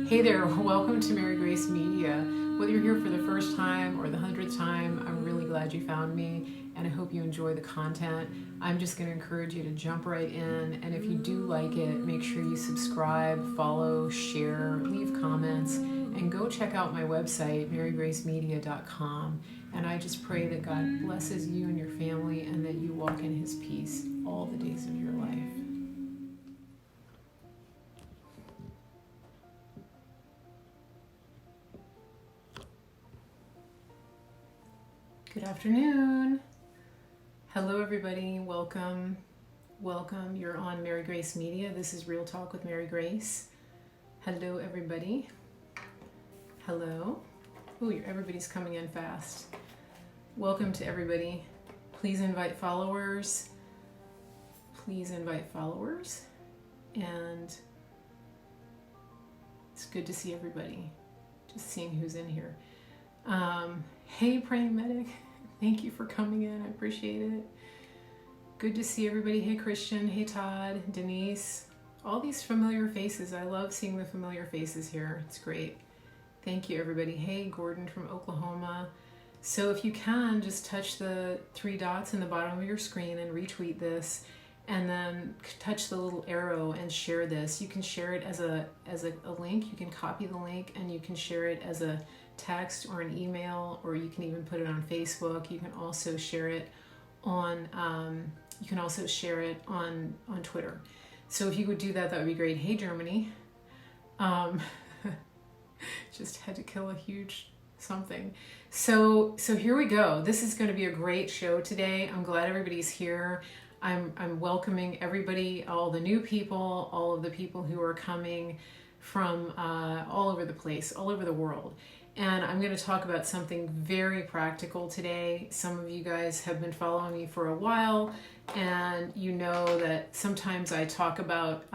Hey there, welcome to Mary Grace Media. Whether you're here for the first time or the 100th time, I'm really glad you found me and I hope you enjoy the content. I'm just going to encourage you to jump right in, and if you do like it, make sure you subscribe, follow, share, leave comments, and go check out my website, marygracemedia.com. And I just pray that God blesses you and your family and that you walk in His peace all the days of your life. Good afternoon. Hello, everybody. Welcome. Welcome. You're on Mary Grace Media. This is Real Talk with Mary Grace. Hello, everybody. Hello. Oh, everybody's coming in fast. Welcome to everybody. Please invite followers. Please invite followers. And it's good to see everybody. Just seeing who's in here. Hey, Praying Medic. Thank you for coming in. I appreciate it. Good to see everybody. Hey, Christian. Hey, Todd. Denise. All these familiar faces. I love seeing the familiar faces here. It's great. Thank you, everybody. Hey, Gordon from Oklahoma. So if you can, just touch the three dots in the bottom of your screen and retweet this, and then touch the little arrow and share this. You can share it as a link. You can copy the link and you can share it as a text or an email, or you can even put it on Facebook. You can also share it on Twitter. So if you would do that, that would be great. Hey, Germany. Just had to kill a huge something. So here we go. This is going to be a great show today. I'm glad everybody's here. I'm welcoming everybody, all the new people, all of the people who are coming from all over the place, all over the world. And I'm going to talk about something very practical today. Some of you guys have been following me for a while, and you know that sometimes I talk about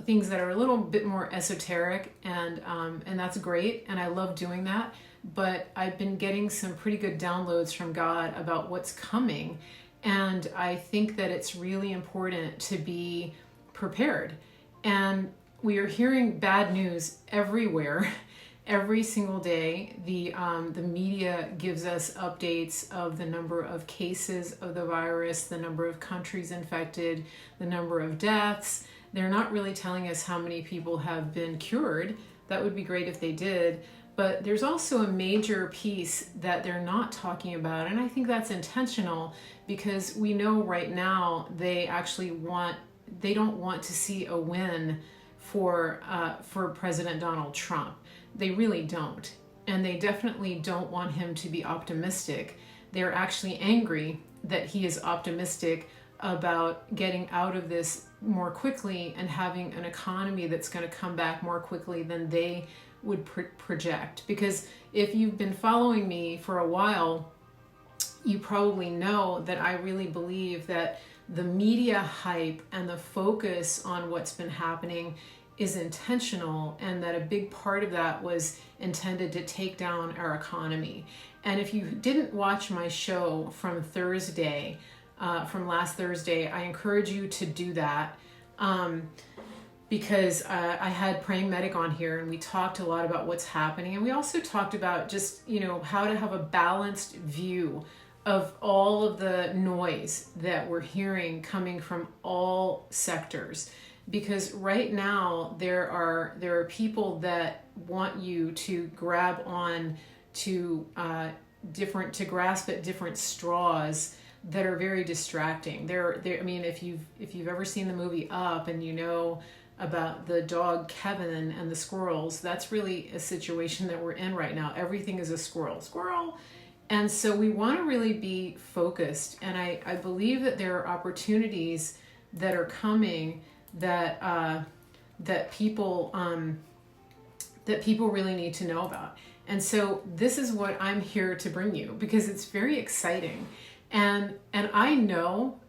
things that are a little bit more esoteric, and that's great, and I love doing that. But I've been getting some pretty good downloads from God about what's coming, and I think that it's really important to be prepared. And we are hearing bad news everywhere. Every single day, the media gives us updates of the number of cases of the virus, the number of countries infected, the number of deaths. They're not really telling us how many people have been cured. That would be great if they did. But there's also a major piece that they're not talking about, and I think that's intentional, because we know right now they don't want to see a win for President Donald Trump. They really don't. And they definitely don't want him to be optimistic. They're actually angry that he is optimistic about getting out of this more quickly and having an economy that's going to come back more quickly than they would project. Because if you've been following me for a while, you probably know that I really believe that the media hype and the focus on what's been happening is intentional, and that a big part of that was intended to take down our economy. And if you didn't watch my show from Thursday, from last Thursday, I encourage you to do that, because I had Praying Medic on here, and we talked a lot about what's happening, and we also talked about just how to have a balanced view of all of the noise that we're hearing coming from all sectors. Because right now there are people that want you to grab on to grasp at different straws that are very distracting. I mean, if you've ever seen the movie Up, and you know about the dog Kevin and the squirrels, that's really a situation that we're in right now. Everything is a squirrel. And so we want to really be focused. And I believe that there are opportunities that are coming that people really need to know about. And so this is what I'm here to bring you, because it's very exciting. And I know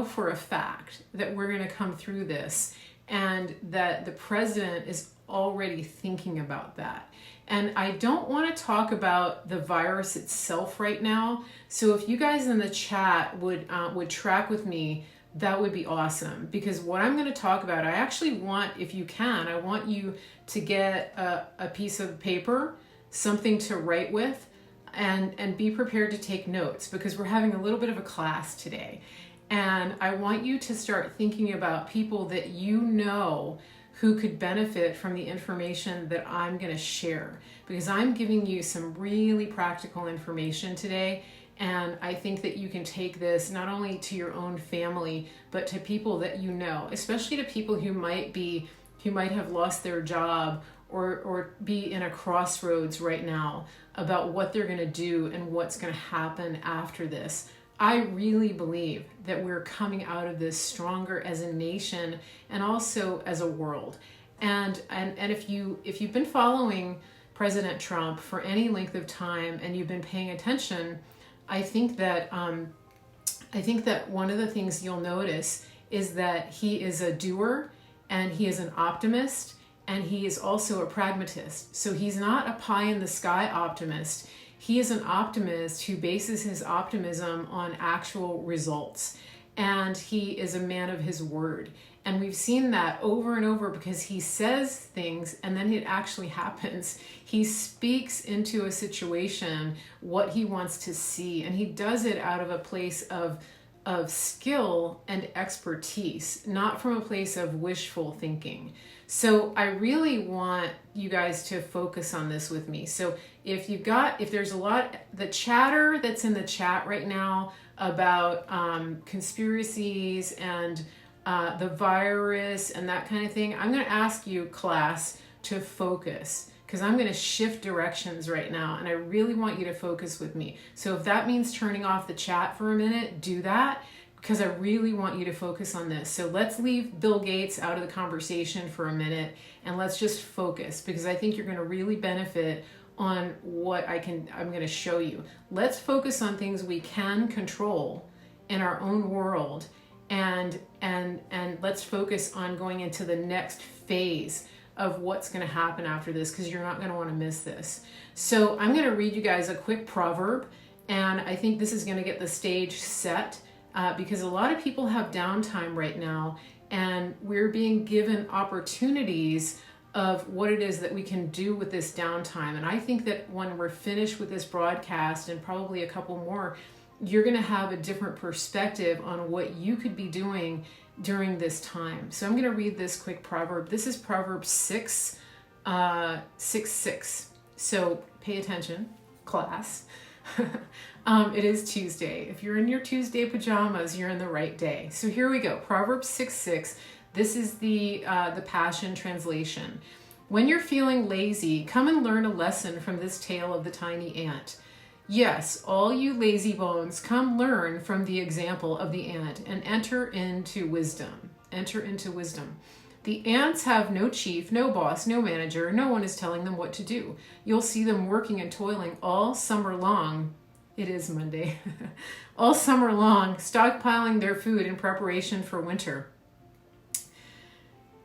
for a fact that we're going to come through this, and that the president is already thinking about that. And I don't want to talk about the virus itself right now. So if you guys in the chat would track with me that would be awesome. Because what I'm going to talk about, I actually want, if you can, I want you to get a piece of paper, something to write with, and be prepared to take notes, because we're having a little bit of a class today. And I want you to start thinking about people that you know who could benefit from the information that I'm going to share, because I'm giving you some really practical information today. And I think that you can take this not only to your own family, but to people that you know, especially to people who might have lost their job or be in a crossroads right now about what they're going to do and what's going to happen after this. I really believe that we're coming out of this stronger as a nation and also as a world. And if you've been following President Trump for any length of time and you've been paying attention, I think that one of the things you'll notice is that he is a doer, and he is an optimist, and he is also a pragmatist. So he's not a pie in the sky optimist. He is an optimist who bases his optimism on actual results. And he is a man of his word. And we've seen that over and over, because he says things and then it actually happens. He speaks into a situation what he wants to see, and he does it out of a place of skill and expertise, not from a place of wishful thinking. So I really want you guys to focus on this with me. So if there's a lot, the chatter that's in the chat right now about conspiracies and the virus and that kind of thing, I'm going to ask you, class, to focus, because I'm going to shift directions right now, and I really want you to focus with me. So if that means turning off the chat for a minute, do that, because I really want you to focus on this. So let's leave Bill Gates out of the conversation for a minute, and let's just focus, because I think you're going to really benefit on what I'm going to show you. Let's focus on things we can control in our own world, and let's focus on going into the next phase of what's going to happen after this, because you're not going to want to miss this. So I'm going to read you guys a quick proverb, and I think this is going to get the stage set, because a lot of people have downtime right now, and we're being given opportunities of what it is that we can do with this downtime. And I think that when we're finished with this broadcast, and probably a couple more, you're going to have a different perspective on what you could be doing during this time. So I'm going to read this quick proverb. This is Proverbs 6:6. So pay attention, class. It is Tuesday. If you're in your Tuesday pajamas, you're in the right day. So here we go. Proverbs 6:6. This is the Passion Translation. When you're feeling lazy, come and learn a lesson from this tale of the tiny ant. Yes, all you lazy bones, come learn from the example of the ant and enter into wisdom. Enter into wisdom. The ants have no chief, no boss, no manager. No one is telling them what to do. You'll see them working and toiling all summer long. It is Monday. All summer long, stockpiling their food in preparation for winter.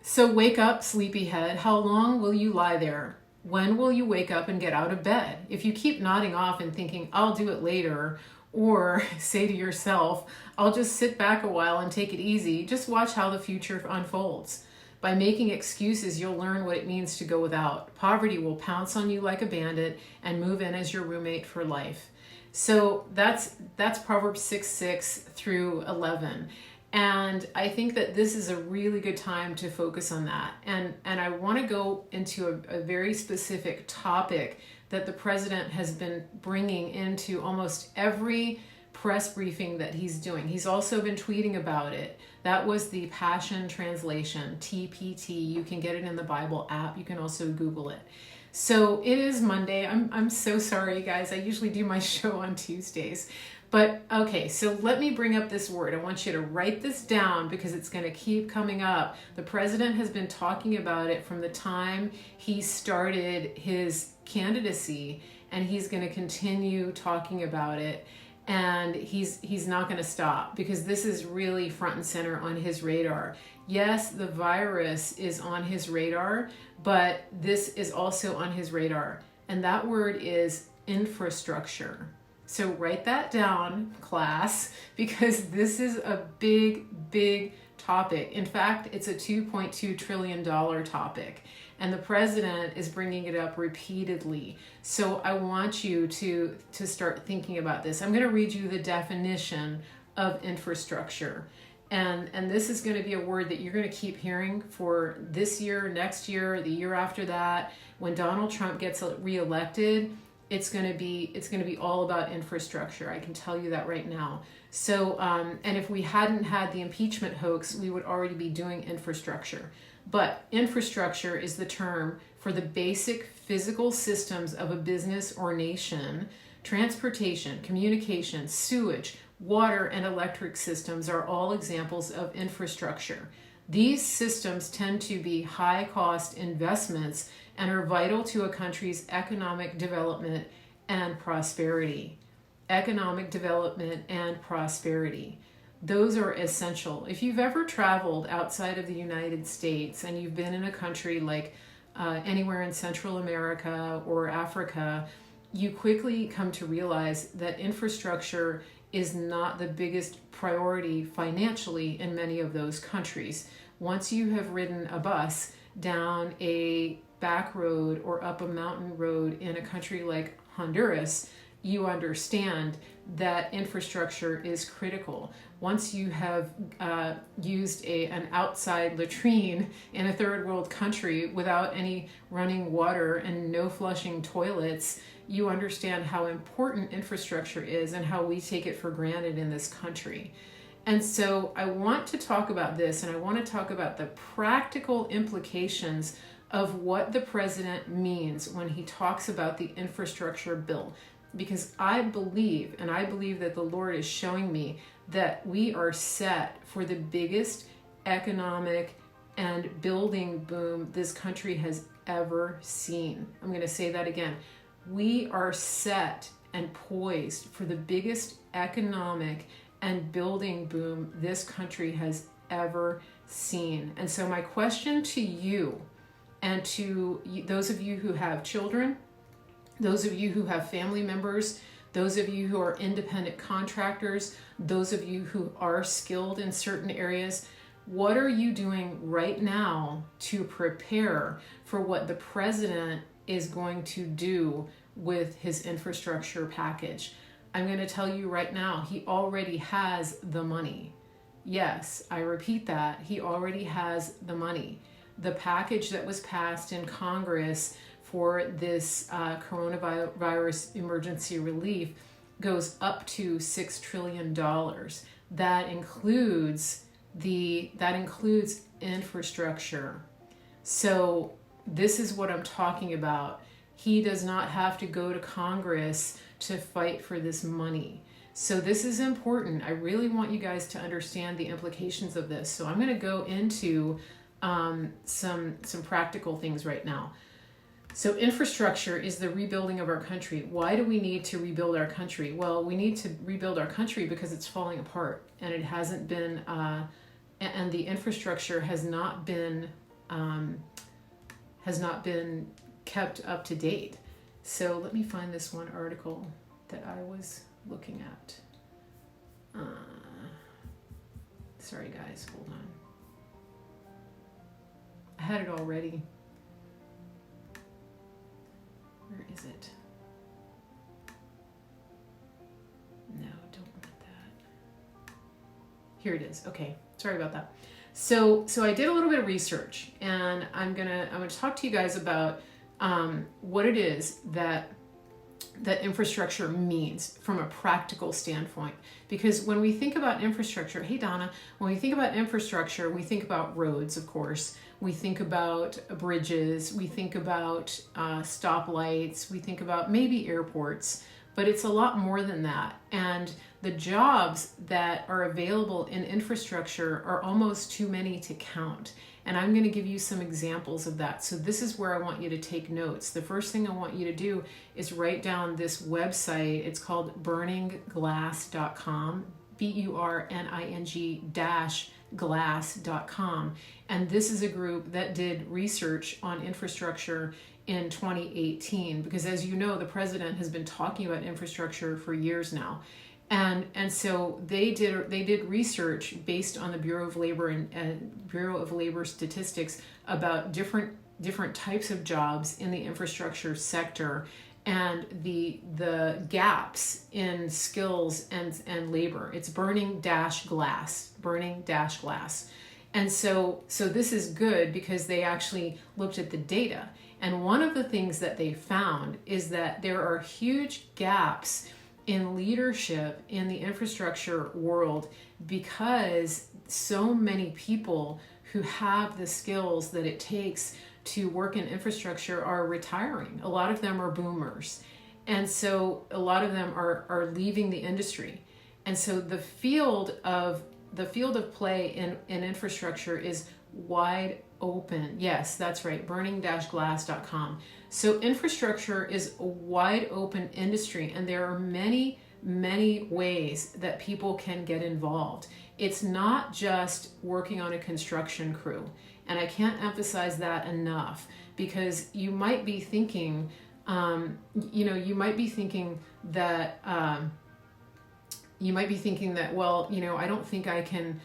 So wake up, sleepyhead. How long will you lie there? When will you wake up and get out of bed? If you keep nodding off and thinking, I'll do it later, or say to yourself, I'll just sit back a while and take it easy, just watch how the future unfolds. By making excuses, you'll learn what it means to go without. Poverty will pounce on you like a bandit and move in as your roommate for life. So that's Proverbs 6:6 through 11. And I think that this is a really good time to focus on that. And I want to go into a very specific topic that the president has been bringing into almost every press briefing that he's doing. He's also been tweeting about it. That was the Passion Translation, TPT. You can get it in the Bible app. You can also Google it. So it is Monday. I'm so sorry, guys. I usually do my show on Tuesdays. But okay, so let me bring up this word. I want you to write this down because it's going to keep coming up. The president has been talking about it from the time he started his candidacy, and he's going to continue talking about it. And he's not going to stop, because this is really front and center on his radar. Yes, the virus is on his radar, but this is also on his radar. And that word is infrastructure. So write that down, class, because this is a big, big topic. In fact, it's a $2.2 trillion topic, and the president is bringing it up repeatedly. So I want you to start thinking about this. I'm going to read you the definition of infrastructure. And this is going to be a word that you're going to keep hearing for this year, next year, the year after that. When Donald Trump gets reelected, it's going to be all about infrastructure. I can tell you that right now. So, and if we hadn't had the impeachment hoax, we would already be doing infrastructure. But infrastructure is the term for the basic physical systems of a business or nation. Transportation, communication, sewage, water, and electric systems are all examples of infrastructure. These systems tend to be high-cost investments and are vital to a country's economic development and prosperity. Economic development and prosperity. Those are essential. If you've ever traveled outside of the United States and you've been in a country like anywhere in Central America or Africa, you quickly come to realize that infrastructure is not the biggest priority financially in many of those countries. Once you have ridden a bus down a back road or up a mountain road in a country like Honduras, you understand that infrastructure is critical. Once you have used an outside latrine in a third world country without any running water and no flushing toilets, you understand how important infrastructure is and how we take it for granted in this country. And so I want to talk about this, and I want to talk about the practical implications of what the president means when he talks about the infrastructure bill. Because I believe that the Lord is showing me that we are set for the biggest economic and building boom this country has ever seen. I'm going to say that again. We are set and poised for the biggest economic and building boom this country has ever seen. And so my question to you and to those of you who have children, those of you who have family members, those of you who are independent contractors, those of you who are skilled in certain areas, what are you doing right now to prepare for what the president is going to do with his infrastructure package? I'm going to tell you right now, he already has the money. Yes, I repeat that. He already has the money. The package that was passed in Congress for this coronavirus emergency relief goes up to $6 trillion. That includes infrastructure. So this is what I'm talking about. He does not have to go to Congress to fight for this money. So this is important. I really want you guys to understand the implications of this. So I'm going to go into some practical things right now. So infrastructure is the rebuilding of our country. Why do we need to rebuild our country? Well, we need to rebuild our country because it's falling apart, and it hasn't been, and the infrastructure has not been kept up to date. So let me find this one article that I was looking at. Sorry guys, hold on. I had it all ready. Where is it? No, don't want that. Here it is. Okay, sorry about that. So I did a little bit of research, and I'm gonna talk to you guys about what it is that infrastructure means from a practical standpoint. Because when we think about infrastructure, hey Donna, when we think about infrastructure, we think about roads, of course. We think about bridges, we think about stoplights, we think about maybe airports, but it's a lot more than that. And the jobs that are available in infrastructure are almost too many to count. And I'm going to give you some examples of that. So this is where I want you to take notes. The first thing I want you to do is write down this website. It's called burningglass.com, burning-glass.com. And this is a group that did research on infrastructure in 2018, because as you know, the president has been talking about infrastructure for years now. And so they did research based on the Bureau of Labor and Bureau of Labor statistics about different types of jobs in the infrastructure sector, and the gaps in skills and labor. It's burning-glass. And so this is good because they actually looked at the data. And one of the things that they found is that there are huge gaps in leadership in the infrastructure world because so many people who have the skills that it takes to work in infrastructure are retiring. A lot of them are boomers. And so a lot of them are leaving the industry. And so the field of play in infrastructure is wide open. Yes, that's right, burning-glass.com. So infrastructure is a wide open industry, and there are many, many ways that people can get involved. It's not just working on a construction crew. And I can't emphasize that enough, because you might be thinking, that, well, I don't think I can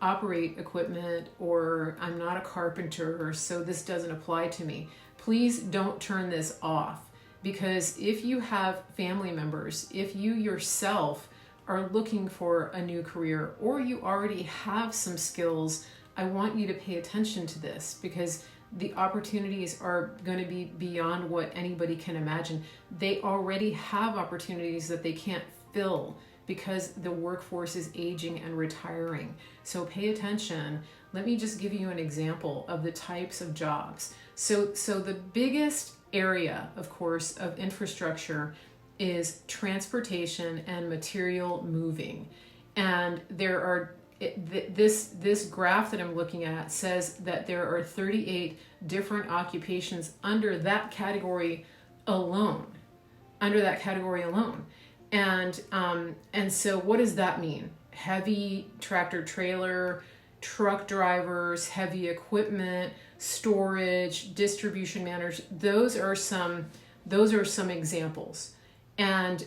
operate equipment, or I'm not a carpenter, so this doesn't apply to me. Please don't turn this off, because if you have family members, if you yourself are looking for a new career, or you already have some skills, I want you to pay attention to this, because the opportunities are going to be beyond what anybody can imagine. They already have opportunities that they can't fill because the workforce is aging and retiring. So pay attention. Let me just give you an example of the types of jobs. So the biggest area, of course, of infrastructure is transportation and material moving. And there are this graph that I'm looking at says that there are 38 different occupations under that category alone. And so what does that mean? Heavy tractor trailer, truck drivers, heavy equipment, storage, distribution managers. Those are some examples. And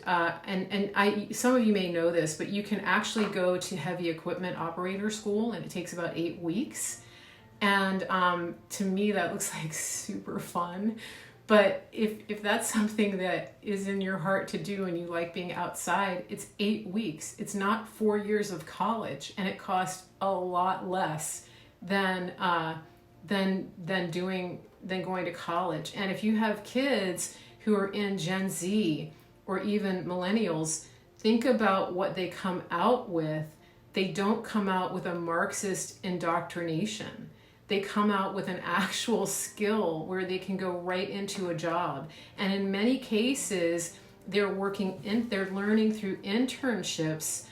some of you may know this, but you can actually go to heavy equipment operator school, and it takes about 8 weeks. And to me, that looks like super fun. But if that's something that is in your heart to do and you like being outside, it's 8 weeks. It's not 4 years of college, and it costs a lot less than going to college. And if you have kids who are in Gen Z or even millennials, think about what they come out with. They don't come out with a Marxist indoctrination. They come out with an actual skill where they can go right into a job. And in many cases, they're learning through internships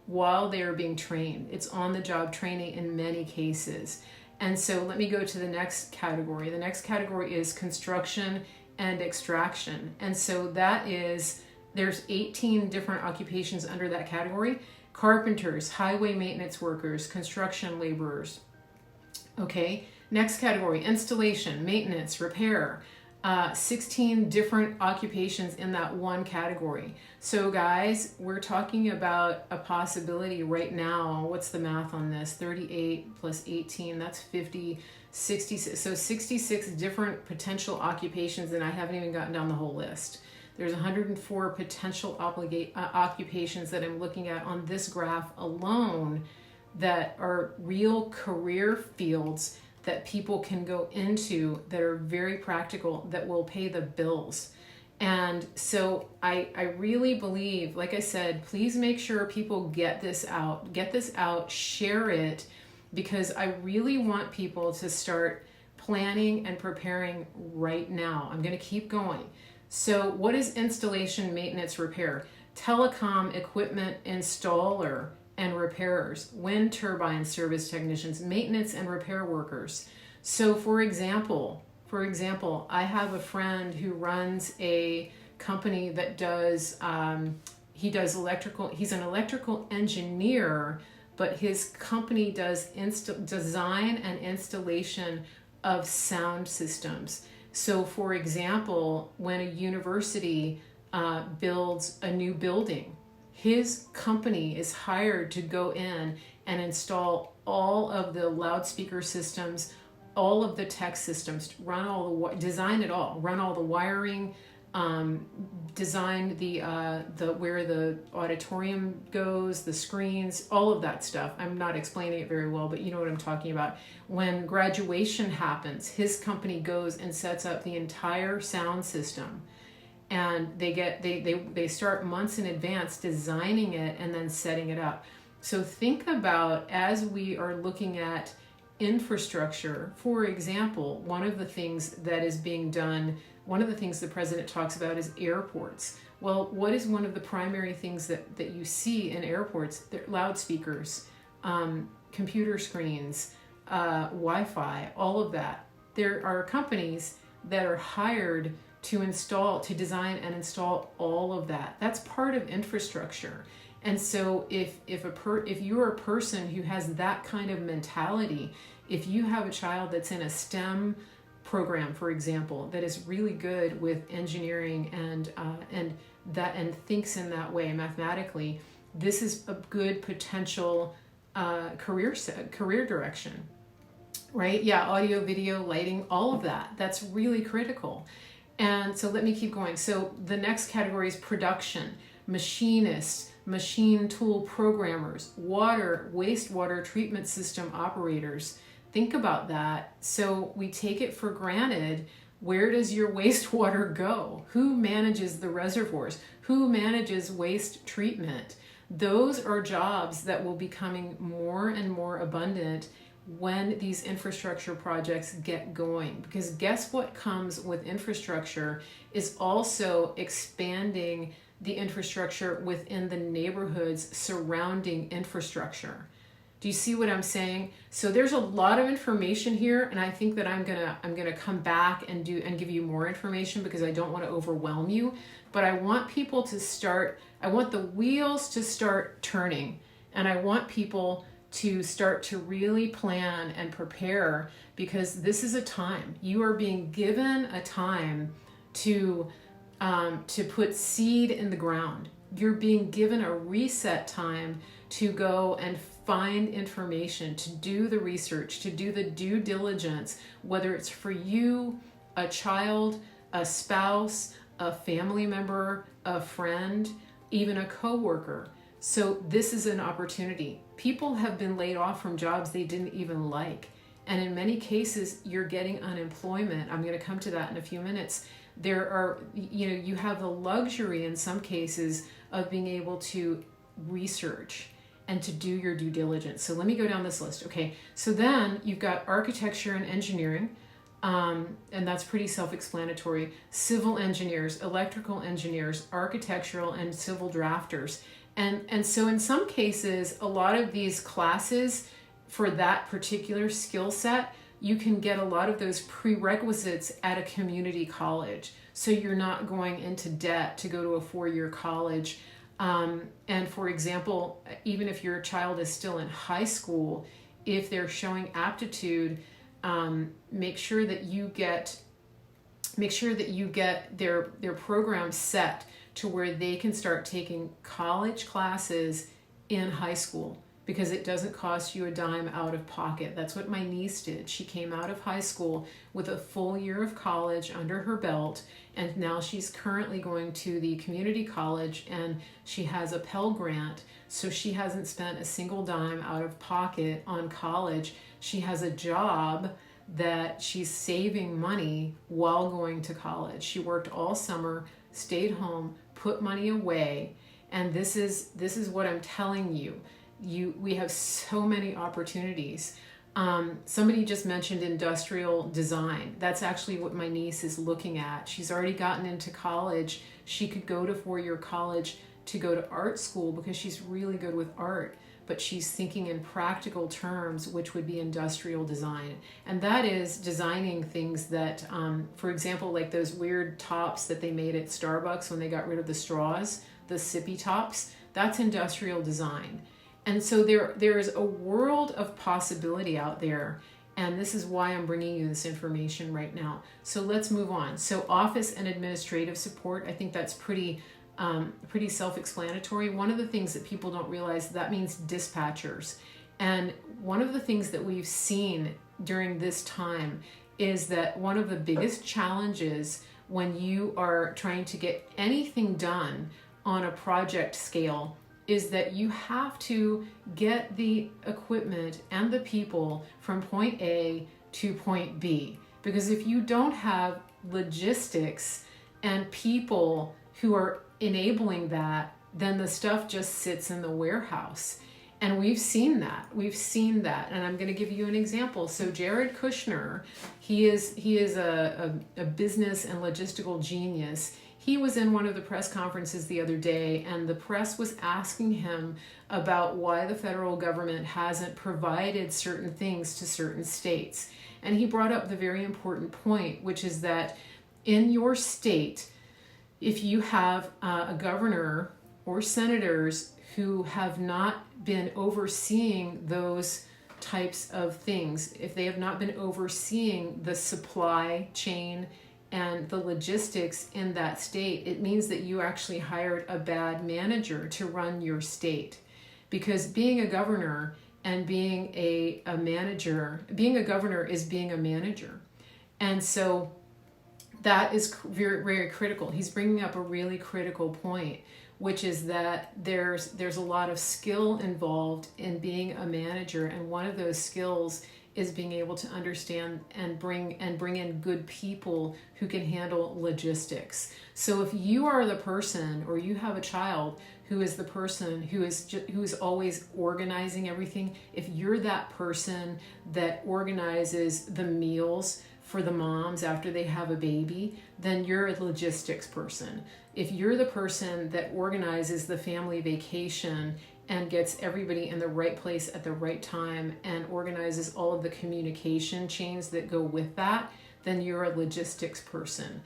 while they're being trained. It's on-the-job training in many cases. And so let me go to the next category. The next category is construction and extraction. And so there's 18 different occupations under that category. Carpenters, highway maintenance workers, construction laborers. Okay, next category, installation, maintenance, repair. 16 different occupations in that one category. So guys, we're talking about a possibility right now. What's the math on this? 38 plus 18, that's 50, 66. So 66 different potential occupations, and I haven't even gotten down the whole list. There's 104 potential occupations that I'm looking at on this graph alone that are real career fields that people can go into that are very practical, that will pay the bills. And so I really believe, like I said, please make sure people get this out, share it, because I really want people to start planning and preparing right now. I'm going to keep going. So what is installation, maintenance, repair? Telecom equipment installer and repairers, wind turbine service technicians, maintenance and repair workers. So for example, I have a friend who runs a company that does he does electrical, he's an electrical engineer, but his company does design and installation of sound systems. So for example, when a university builds a new building, his company is hired to go in and install all of the loudspeaker systems, all of the tech systems, design it all, run all the wiring, design the where the auditorium goes, the screens, all of that stuff. I'm not explaining it very well, but you know what I'm talking about. When graduation happens, his company goes and sets up the entire sound system, and they start months in advance designing it and then setting it up. So think about, as we are looking at infrastructure, for example, one of the things that is being done, one of the things the president talks about is airports. Well, what is one of the primary things that you see in airports? They're loudspeakers, computer screens, Wi-Fi, all of that. There are companies that are hired to design and install all of that. That's part of infrastructure. And so if you're a person who has that kind of mentality, if you have a child that's in a STEM program, for example, that is really good with engineering and thinks in that way mathematically, this is a good potential career direction, right? Yeah, audio, video, lighting, all of that. That's really critical. And so let me keep going. So the next category is production, machinists, machine tool programmers, wastewater treatment system operators. Think about that. So we take it for granted. Where does your wastewater go? Who manages the reservoirs? Who manages waste treatment? Those are jobs that will be becoming more and more abundant when these infrastructure projects get going. Because guess what comes with infrastructure is also expanding the infrastructure within the neighborhoods surrounding infrastructure. Do you see what I'm saying? So there's a lot of information here, and I think that I'm gonna come back and give you more information because I don't want to overwhelm you. But I want people to start. I want the wheels to start turning, and I want people to start to really plan and prepare, because this is a time. You are being given a time to put seed in the ground. You're being given a reset time to go and find information, to do the research, to do the due diligence, whether it's for you, a child, a spouse, a family member, a friend, even a coworker. So this is an opportunity. People have been laid off from jobs they didn't even like. And in many cases, you're getting unemployment. I'm going to come to that in a few minutes. You have the luxury in some cases of being able to research and to do your due diligence. So let me go down this list. Okay, so then you've got architecture and engineering, and that's pretty self-explanatory. Civil engineers, electrical engineers, architectural and civil drafters. And so in some cases, a lot of these classes for that particular skill set, you can get a lot of those prerequisites at a community college. So you're not going into debt to go to a 4-year college. And for example, even if your child is still in high school, if they're showing aptitude, make sure that you get their program set to where they can start taking college classes in high school, because it doesn't cost you a dime out of pocket. That's what my niece did. She came out of high school with a full year of college under her belt, and now she's currently going to the community college, and she has a Pell Grant, so she hasn't spent a single dime out of pocket on college. She has a job that she's saving money while going to college. She worked all summer, stayed home, put money away, and this is what I'm telling you. We have so many opportunities. Somebody just mentioned industrial design. That's actually what my niece is looking at. She's already gotten into college. She could go to 4-year college to go to art school because she's really good with art, but she's thinking in practical terms, which would be industrial design. And that is designing things that, for example, like those weird tops that they made at Starbucks when they got rid of the straws. the sippy tops, that's industrial design. And so there is a world of possibility out there. And this is why I'm bringing you this information right now. So let's move on. So office and administrative support, I think that's pretty self-explanatory. One of the things that people don't realize, that means dispatchers. And one of the things that we've seen during this time is that one of the biggest challenges when you are trying to get anything done on a project scale is that you have to get the equipment and the people from point A to point B. Because if you don't have logistics and people who are enabling that, then the stuff just sits in the warehouse. And we've seen that. And I'm going to give you an example. So Jared Kushner, he is a business and logistical genius. He was in one of the press conferences the other day, and the press was asking him about why the federal government hasn't provided certain things to certain states. And he brought up the very important point, which is that in your state, if you have a governor or senators who have not been overseeing those types of things, if they have not been overseeing the supply chain and the logistics in that state, it means that you actually hired a bad manager to run your state. Because being a governor and being a manager, being a governor is being a manager. And so that is very, very critical. He's bringing up a really critical point, which is that there's a lot of skill involved in being a manager, and one of those skills is being able to understand and bring in good people who can handle logistics. So if you are the person, or you have a child who is the person who is always organizing everything, if you're that person that organizes the meals for the moms after they have a baby, then you're a logistics person. If you're the person that organizes the family vacation and gets everybody in the right place at the right time and organizes all of the communication chains that go with that, then you're a logistics person.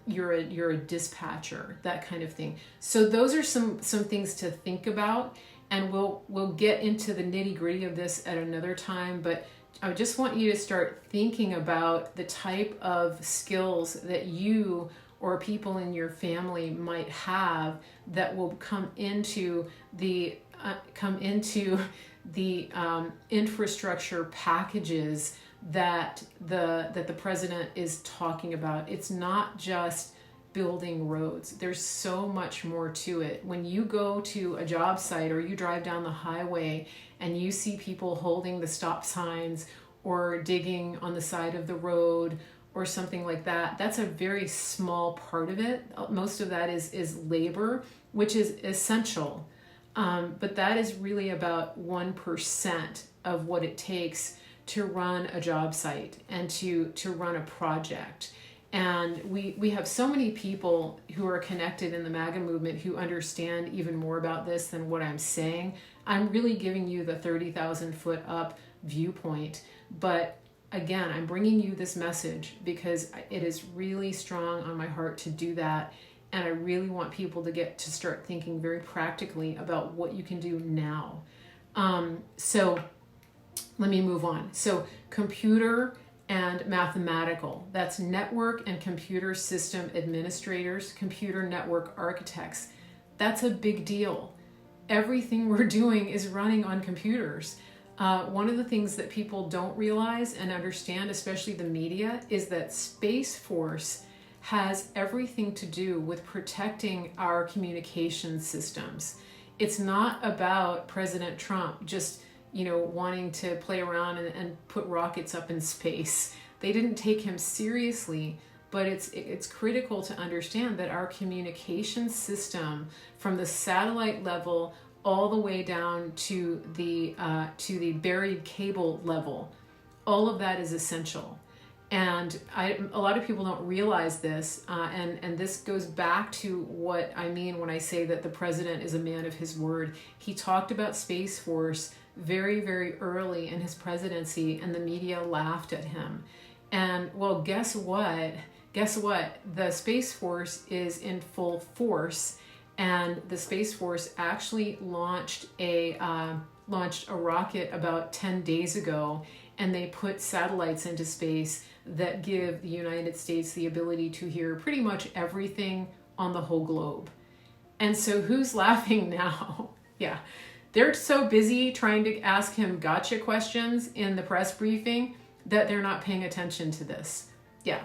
You're a dispatcher, that kind of thing. So those are some things to think about, and we'll get into the nitty-gritty of this at another time, but I just want you to start thinking about the type of skills that you or people in your family might have that will come into the infrastructure packages that the president is talking about. It's not just building roads. There's so much more to it. When you go to a job site or you drive down the highway and you see people holding the stop signs or digging on the side of the road or something like that, that's a very small part of it. Most of that is labor, which is essential. But that is really about 1% of what it takes to run a job site and to run a project. And we have so many people who are connected in the MAGA movement who understand even more about this than what I'm saying. I'm really giving you the 30,000 foot up viewpoint. But again, I'm bringing you this message because it is really strong on my heart to do that. And I really want people to get to start thinking very practically about what you can do now. So let me move on. So computer and mathematical, that's network and computer system administrators, computer network architects. That's a big deal. Everything we're doing is running on computers. One of the things that people don't realize and understand, especially the media, is that Space Force has everything to do with protecting our communication systems. It's not about President Trump just wanting to play around and put rockets up in space. They didn't take him seriously, but it's critical to understand that our communication system, from the satellite level all the way down to the buried cable level, all of that is essential. And a lot of people don't realize this, and this goes back to what I mean when I say that the president is a man of his word. He talked about Space Force very, very early in his presidency, and the media laughed at him. And well, guess what? The Space Force is in full force, And the Space Force actually launched a rocket about 10 days ago, and they put satellites into space that give the United States the ability to hear pretty much everything on the whole globe. And so who's laughing now? Yeah, they're so busy trying to ask him gotcha questions in the press briefing that they're not paying attention to this. Yeah,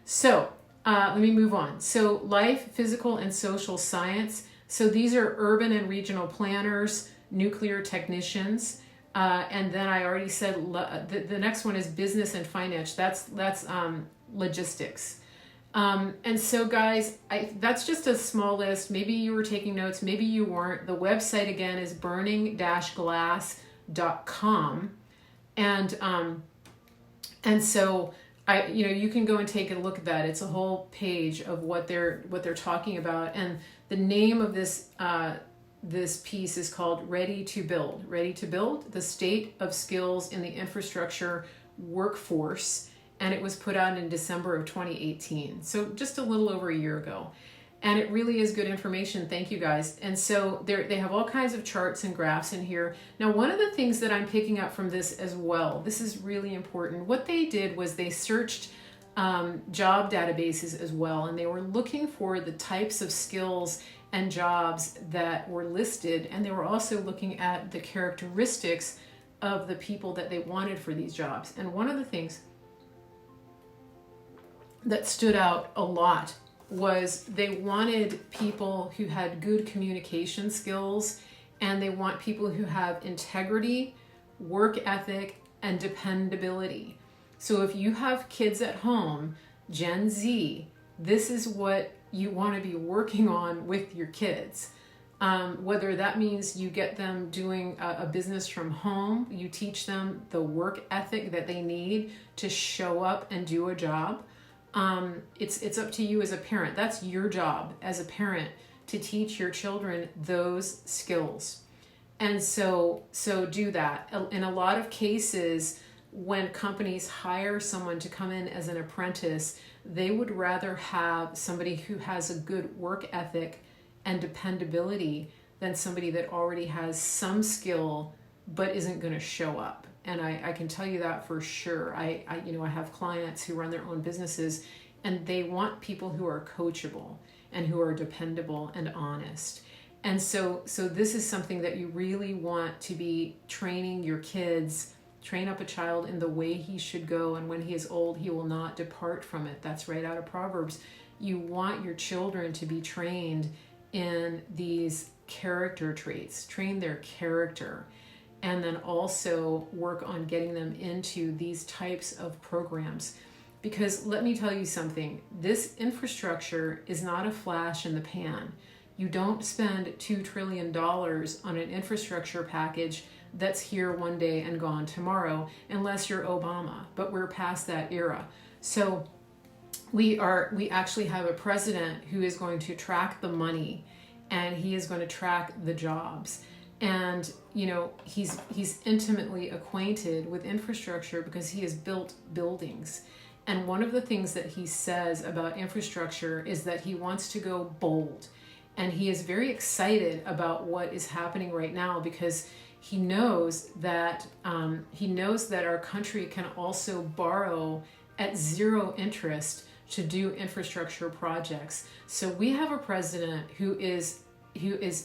so let me move on. So life, physical, and social science. So these are urban and regional planners, nuclear technicians, and then I already said the next one is business and finance. That's logistics. And so guys, that's just a small list. Maybe you were taking notes, maybe you weren't. The website again is burning-glass.com. And so you can go and take a look at that. It's a whole page of what they're talking about. And the name of this piece is called Ready to Build. Ready to Build, the State of Skills in the Infrastructure Workforce. And it was put out in December of 2018. So just a little over a year ago. And it really is good information. Thank you guys. And so they have all kinds of charts and graphs in here. Now, one of the things that I'm picking up from this as well, this is really important. What they did was they searched job databases as well, and they were looking for the types of skills and jobs that were listed, and they were also looking at the characteristics of the people that they wanted for these jobs. And one of the things that stood out a lot was they wanted people who had good communication skills, and they want people who have integrity, work ethic, and dependability. So if you have kids at home, Gen Z, this is what you want to be working on with your kids. Whether that means you get them doing a business from home, you teach them the work ethic that they need to show up and do a job. It's up to you as a parent. That's your job as a parent, to teach your children those skills. And so do that. In a lot of cases, when companies hire someone to come in as an apprentice, they would rather have somebody who has a good work ethic and dependability than somebody that already has some skill but isn't going to show up. And I can tell you that for sure. I have clients who run their own businesses, and they want people who are coachable and who are dependable and honest. And so this is something that you really want to be training your kids. Train up a child in the way he should go, and when he is old, he will not depart from it. That's right out of Proverbs. You want your children to be trained in these character traits, train their character, and then also work on getting them into these types of programs. Because let me tell you something, this infrastructure is not a flash in the pan. You don't spend $2 trillion on an infrastructure package that's here one day and gone tomorrow, unless you're Obama, but we're past that era. So we actually have a president who is going to track the money, and he is going to track the jobs. And he's intimately acquainted with infrastructure because he has built buildings. And one of the things that he says about infrastructure is that he wants to go bold. And he is very excited about what is happening right now, because he knows that our country can also borrow at zero interest to do infrastructure projects. So we have a president who is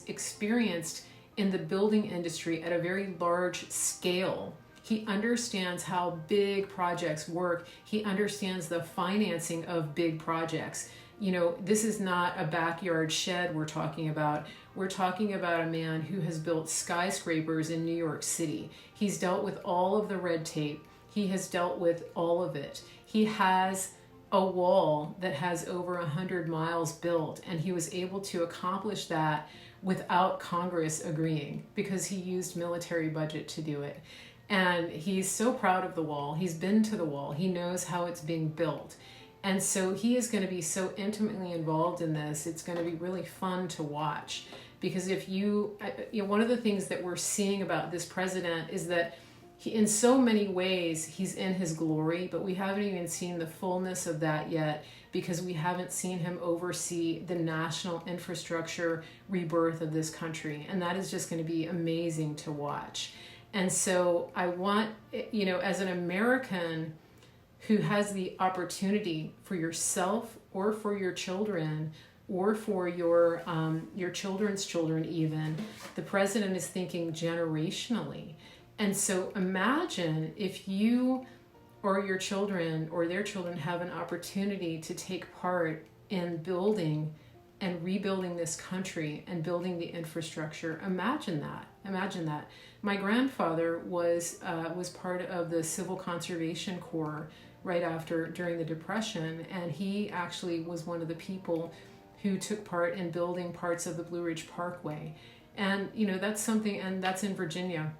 experienced in the building industry at a very large scale. He understands how big projects work. He understands the financing of big projects. This is not a backyard shed we're talking about. We're talking about a man who has built skyscrapers in New York City. He's dealt with all of the red tape. He has dealt with all of it. He has a wall that has over 100 miles built, and he was able to accomplish that without Congress agreeing, because he used military budget to do it. And he's so proud of the wall. He's been to the wall. He knows how it's being built. And so he is going to be so intimately involved in this. It's going to be really fun to watch, because one of the things that we're seeing about this president is that in so many ways, he's in his glory, but we haven't even seen the fullness of that yet, because we haven't seen him oversee the national infrastructure rebirth of this country. And that is just going to be amazing to watch. And so I want, as an American who has the opportunity for yourself or for your children or for your children's children even, the president is thinking generationally. And so imagine if you or your children or their children have an opportunity to take part in building and rebuilding this country and building the infrastructure. Imagine that. My grandfather was part of the Civil Conservation Corps during the Depression, and he actually was one of the people who took part in building parts of the Blue Ridge Parkway. And that's something, and that's in Virginia.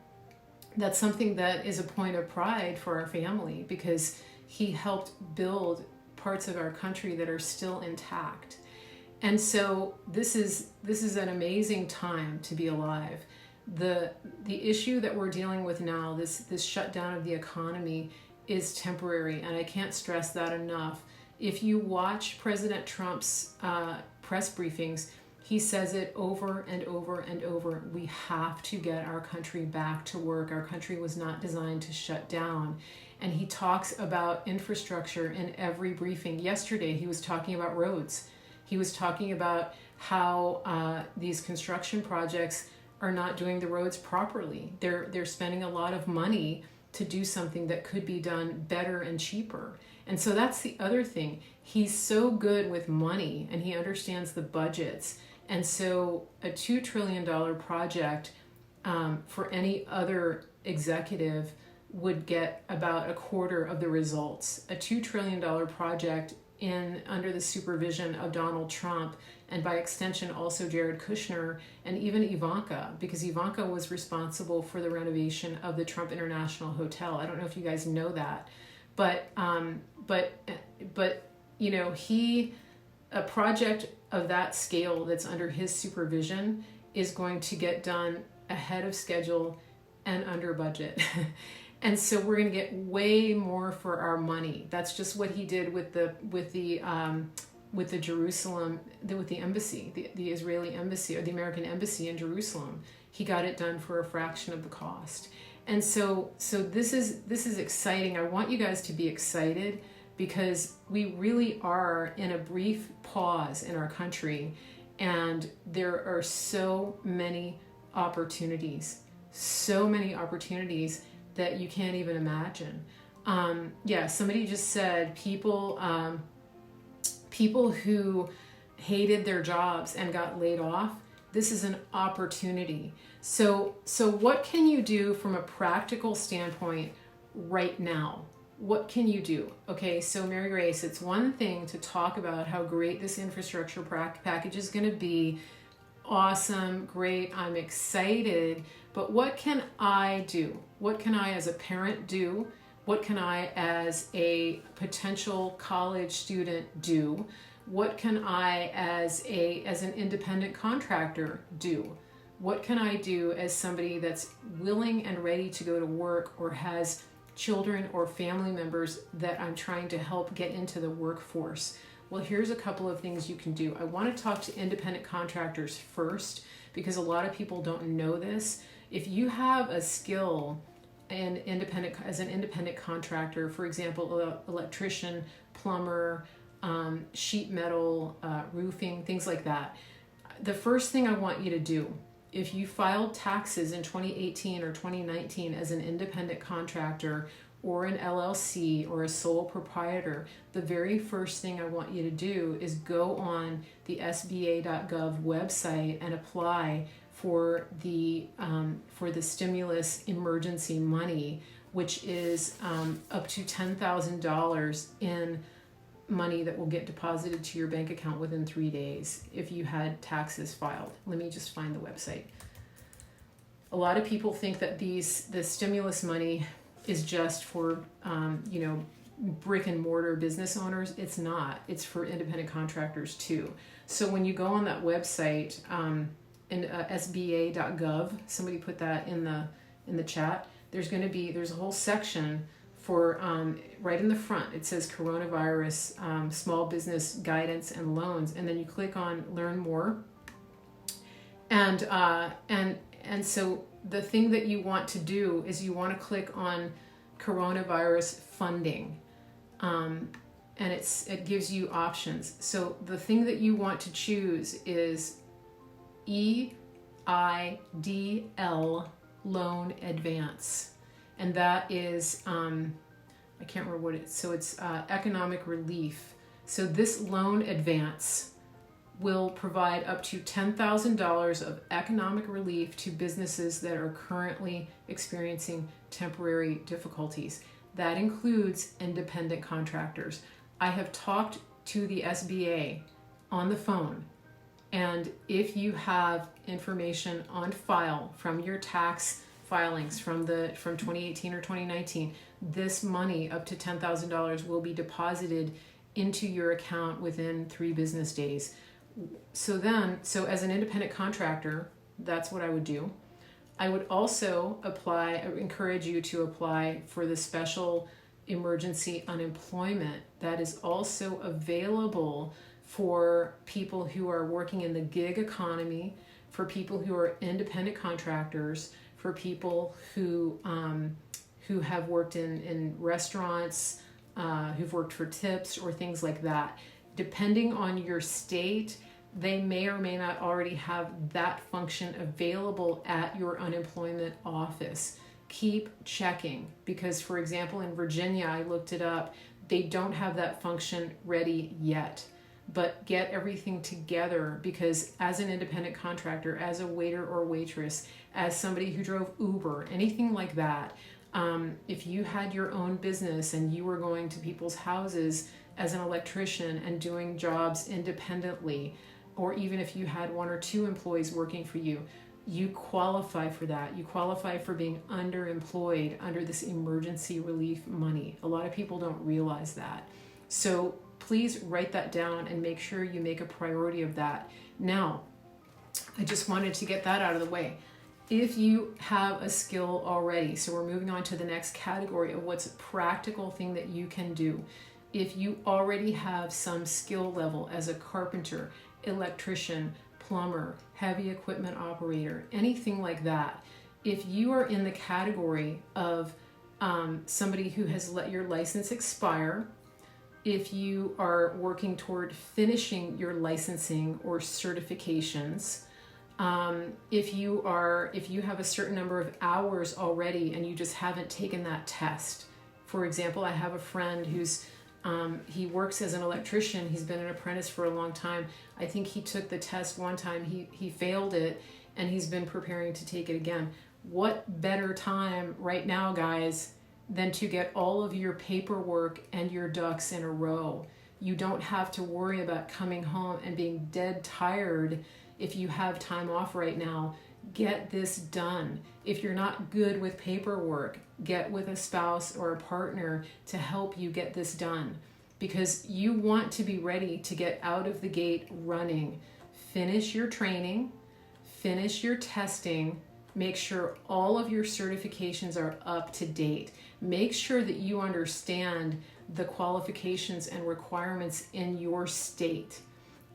That's something that is a point of pride for our family, because he helped build parts of our country that are still intact. And so this is an amazing time to be alive. The issue that we're dealing with now, this shutdown of the economy, is temporary, and I can't stress that enough. If you watch President Trump's press briefings, he says it over and over and over. We have to get our country back to work. Our country was not designed to shut down. And he talks about infrastructure in every briefing. Yesterday, he was talking about roads. He was talking about how these construction projects are not doing the roads properly. They're spending a lot of money to do something that could be done better and cheaper. And so that's the other thing. He's so good with money, and he understands the budgets. And so a $2 trillion project for any other executive would get about a quarter of the results. A $2 trillion project under the supervision of Donald Trump, and by extension also Jared Kushner and even Ivanka, because Ivanka was responsible for the renovation of the Trump International Hotel. I don't know if you guys know that, but a project of that scale that's under his supervision is going to get done ahead of schedule and under budget. And so we're going to get way more for our money. That's just what he did with the Jerusalem, with the embassy, the Israeli embassy, or the American embassy in Jerusalem. He got it done for a fraction of the cost. And so this is exciting. I want you guys to be excited, because we really are in a brief pause in our country, and there are so many opportunities that you can't even imagine. Somebody just said people who hated their jobs and got laid off, this is an opportunity. So what can you do from a practical standpoint right now? What can you do? Okay, so Mary Grace, it's one thing to talk about how great this infrastructure package is going to be. Awesome, great, I'm excited. But what can I do? What can I as a parent do? What can I as a potential college student do? What can I as an independent contractor do? What can I do as somebody that's willing and ready to go to work, or has children or family members that I'm trying to help get into the workforce? Well, here's a couple of things you can do. I want to talk to independent contractors first, because a lot of people don't know this. If you have a skill as an independent contractor, for example, electrician, plumber, sheet metal, roofing, things like that, the first thing I want you to do, if you filed taxes in 2018 or 2019 as an independent contractor or an LLC or a sole proprietor, the very first thing I want you to do is go on the SBA.gov website and apply for the stimulus emergency money, which is up to $10,000 in money that will get deposited to your bank account within 3 days if you had taxes filed. Let me just find the website. A lot of people think that the stimulus money is just for brick and mortar business owners. It's not. It's for independent contractors too. So when you go on that website, in SBA.gov, somebody put that in the chat. There's a whole section for right in the front. It says coronavirus small business guidance and loans, and then you click on learn more. And so the thing that you want to do is you want to click on coronavirus funding, and it gives you options. So the thing that you want to choose is EIDL loan advance, and that is I can't remember what it's. So it's economic relief. So this loan advance will provide up to $10,000 of economic relief to businesses that are currently experiencing temporary difficulties. That includes independent contractors. I have talked to the SBA on the phone, and if you have information on file from your tax filings from 2018 or 2019, this money up to $10,000 will be deposited into your account within 3 business days. So as an independent contractor, that's what I would do. I would also encourage you to apply for the special emergency unemployment that is also available for people who are working in the gig economy, for people who are independent contractors, for people who have worked in restaurants, who've worked for tips or things like that. Depending on your state, they may or may not already have that function available at your unemployment office. Keep checking, because for example, in Virginia, I looked it up, they don't have that function ready yet. But get everything together, because as an independent contractor, as a waiter or waitress, as somebody who drove Uber, anything like that, if you had your own business and you were going to people's houses as an electrician and doing jobs independently, or even if you had 1 or 2 employees working for you, you qualify for that. You qualify for being underemployed under this emergency relief money. A lot of people don't realize that. So please write that down and make sure you make a priority of that. Now, I just wanted to get that out of the way. If you have a skill already, so we're moving on to the next category of what's a practical thing that you can do. If you already have some skill level as a carpenter, electrician, plumber, heavy equipment operator, anything like that, if you are in the category of somebody who has let your license expire, if you are working toward finishing your licensing or certifications, if you have a certain number of hours already and you just haven't taken that test. For example, I have a friend who's he works as an electrician. He's been an apprentice for a long time. I think he took the test one time, he failed it, and he's been preparing to take it again. What better time right now, guys, than to get all of your paperwork and your ducks in a row? You don't have to worry about coming home and being dead tired if you have time off right now. Get this done. If you're not good with paperwork, get with a spouse or a partner to help you get this done, because you want to be ready to get out of the gate running. Finish your training, finish your testing, make sure all of your certifications are up to date. Make sure that you understand the qualifications and requirements in your state.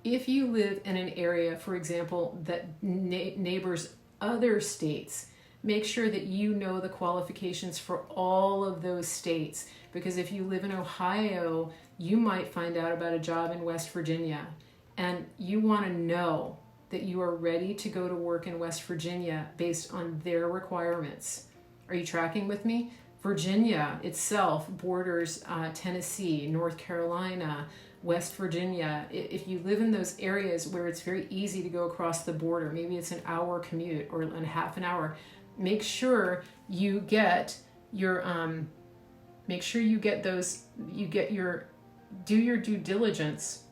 If you live in an area, for example, that neighbors other states, make sure that you know the qualifications for all of those states, because if you live in Ohio, you might find out about a job in West Virginia, and you want to know that you are ready to go to work in West Virginia based on their requirements. Are you tracking with me? Virginia itself borders Tennessee, North Carolina, West Virginia. If you live in those areas where it's very easy to go across the border, maybe it's an hour commute or a half an hour, make sure you get your do your due diligence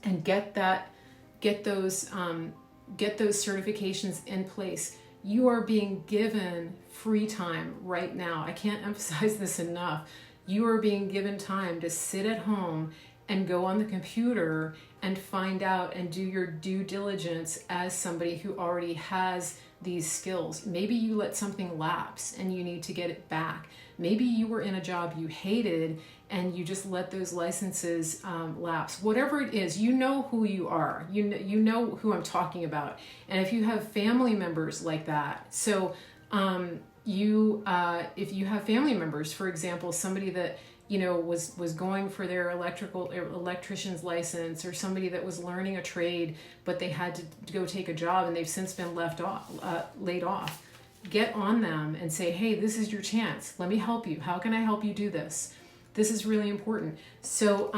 and get those certifications in place. You are being given free time right now. I can't emphasize this enough. You are being given time to sit at home and go on the computer and find out and do your due diligence as somebody who already has these skills. Maybe you let something lapse and you need to get it back. Maybe you were in a job you hated and you just let those licenses lapse. Whatever it is, you know who you are. You know who I'm talking about. And if you have family members like that, so if you have family members, for example, somebody that was going for their electrician's license, or somebody that was learning a trade, but they had to go take a job and they've since been laid off. Get on them and say, hey, this is your chance. Let me help you. How can I help you do this? This is really important. So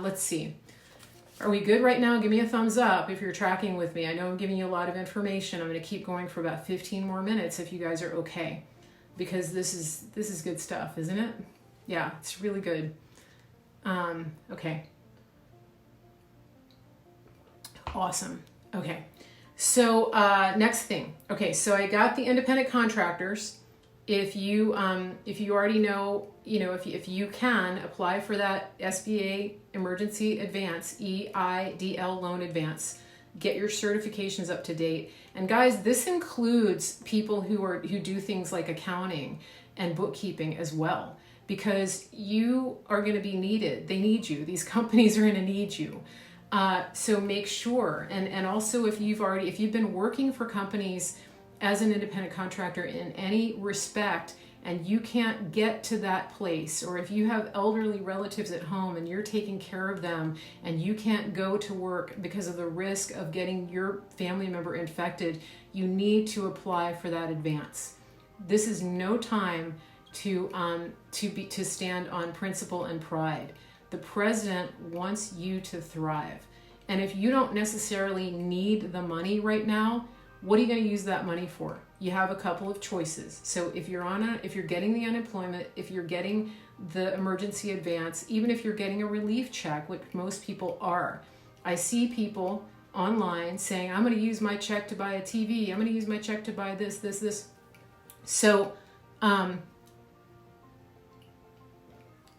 let's see. Are we good right now? Give me a thumbs up if you're tracking with me. I know I'm giving you a lot of information. I'm going to keep going for about 15 more minutes if you guys are okay, because this is good stuff, isn't it? Yeah, it's really good. Okay. Awesome. Okay. So next thing. Okay, so I got the independent contractors. If you already know, if you can apply for that SBA Emergency Advance, EIDL loan advance, get your certifications up to date. And guys, this includes people who do things like accounting and bookkeeping as well, because you are going to be needed. They need you. These companies are going to need you. So make sure, and also if you've been working for companies as an independent contractor in any respect, and you can't get to that place, or if you have elderly relatives at home and you're taking care of them and you can't go to work because of the risk of getting your family member infected, you need to apply for that advance. This is no time to stand on principle and pride. The president wants you to thrive. And if you don't necessarily need the money right now, what are you going to use that money for? You have a couple of choices. So if you're getting the unemployment, if you're getting the emergency advance, even if you're getting a relief check, which most people are. I see people online saying, I'm going to use my check to buy a TV. I'm going to use my check to buy this. So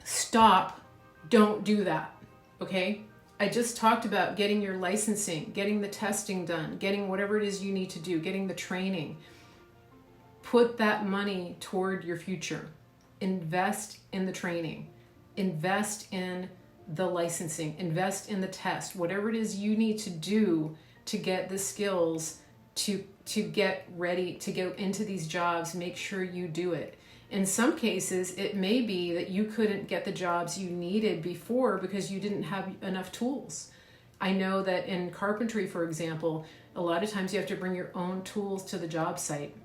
stop. Don't do that. Okay? I just talked about getting your licensing, getting the testing done, getting whatever it is you need to do, getting the training. Put that money toward your future. Invest in the training. Invest in the licensing. Invest in the test. Whatever it is you need to do to get the skills to get ready to go into these jobs, make sure you do it. In some cases, it may be that you couldn't get the jobs you needed before because you didn't have enough tools. I know that in carpentry, for example, a lot of times you have to bring your own tools to the job site.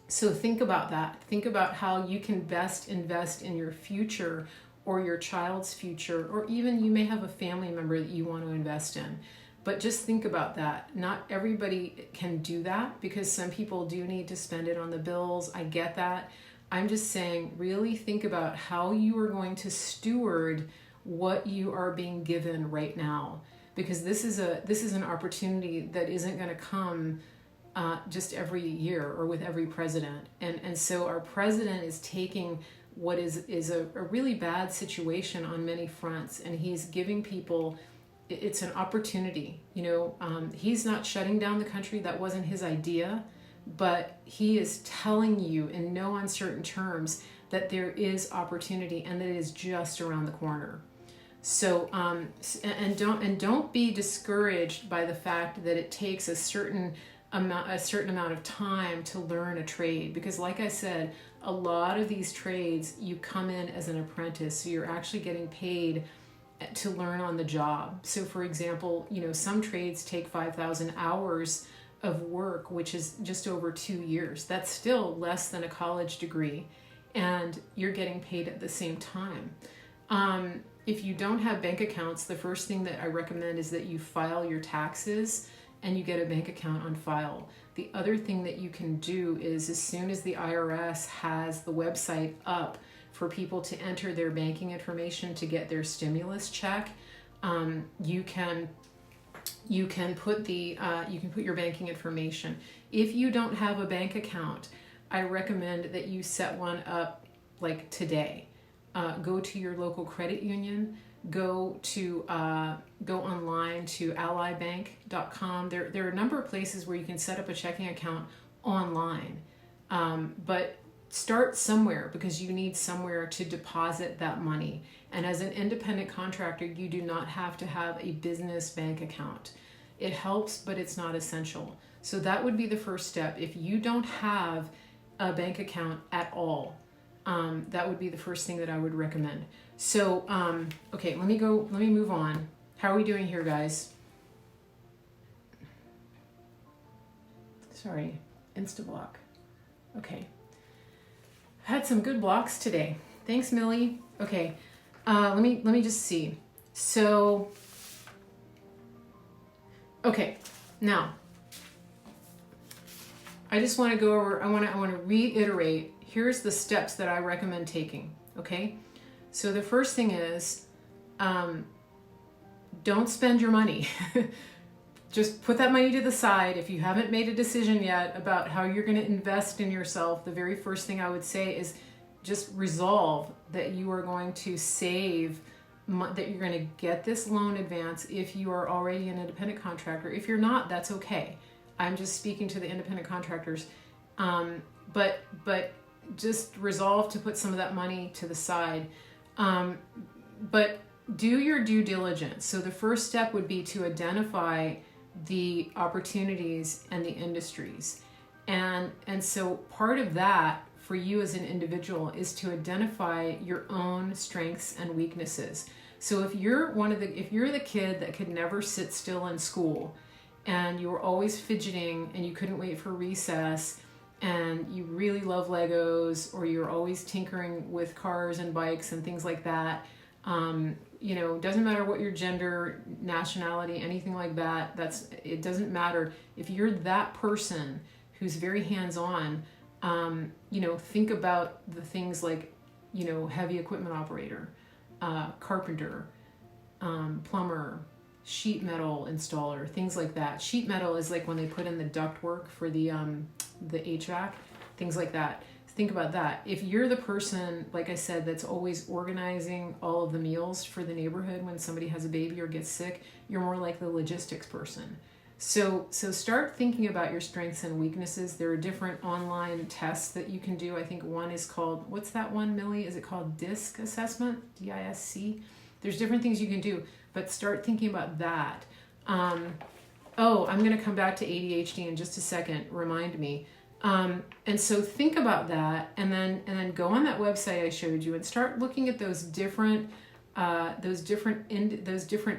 So think about that. Think about how you can best invest in your future or your child's future, or even you may have a family member that you want to invest in. But just think about that. Not everybody can do that because some people do need to spend it on the bills. I get that. I'm just saying, really think about how you are going to steward what you are being given right now, because this is an opportunity that isn't going to come just every year or with every president. And so our president is taking what is a really bad situation on many fronts, and he's giving people, it's an opportunity. He's not shutting down the country. That wasn't his idea. But he is telling you in no uncertain terms that there is opportunity and that it is just around the corner. So don't be discouraged by the fact that it takes a certain amount of time to learn a trade, because like I said, a lot of these trades you come in as an apprentice, so you're actually getting paid to learn on the job. So for example, some trades take 5,000 hours of work, which is just over 2 years. That's still less than a college degree, and you're getting paid at the same time. If you don't have bank accounts, the first thing that I recommend is that you file your taxes and you get a bank account on file. The other thing that you can do is, as soon as the IRS has the website up for people to enter their banking information to get their stimulus check, you can put your banking information. If you don't have a bank account, I recommend that you set one up like today. Go to your local credit union, go online to allybank.com. There are a number of places where you can set up a checking account online, but start somewhere because you need somewhere to deposit that money. And as an independent contractor, you do not have to have a business bank account. It helps, but it's not essential. So that would be the first step. If you don't have a bank account at all, that would be the first thing that I would recommend. So, okay, let me move on. How are we doing here, guys? Sorry, Instablock. Okay. Had some good blocks today. Thanks, Millie. Okay, let me just see. So, okay, now I just want to go over. I want to reiterate. Here's the steps that I recommend taking. Okay, so the first thing is, don't spend your money. Just put that money to the side. If you haven't made a decision yet about how you're going to invest in yourself, the very first thing I would say is just resolve that you are going to save, that you're going to get this loan advance if you are already an independent contractor. If you're not, that's okay. I'm just speaking to the independent contractors. But just resolve to put some of that money to the side. But do your due diligence. So the first step would be to identify the opportunities and the industries. And so part of that for you as an individual is to identify your own strengths and weaknesses. So if you're the kid that could never sit still in school and you were always fidgeting and you couldn't wait for recess and you really love Legos, or you're always tinkering with cars and bikes and things like that, doesn't matter what your gender, nationality, anything like that, it doesn't matter. If you're that person who's very hands-on, think about the things like, heavy equipment operator, carpenter, plumber, sheet metal installer, things like that. Sheet metal is like when they put in the duct work for the HVAC, things like that. Think about that. If you're the person, like I said, that's always organizing all of the meals for the neighborhood when somebody has a baby or gets sick, you're more like the logistics person. So start thinking about your strengths and weaknesses. There are different online tests that you can do. I think one is called, what's that one, Millie? Is it called DISC assessment? DISC? There's different things you can do, but start thinking about that. I'm going to come back to ADHD in just a second. Remind me. And so think about that, and then go on that website I showed you and start looking at those different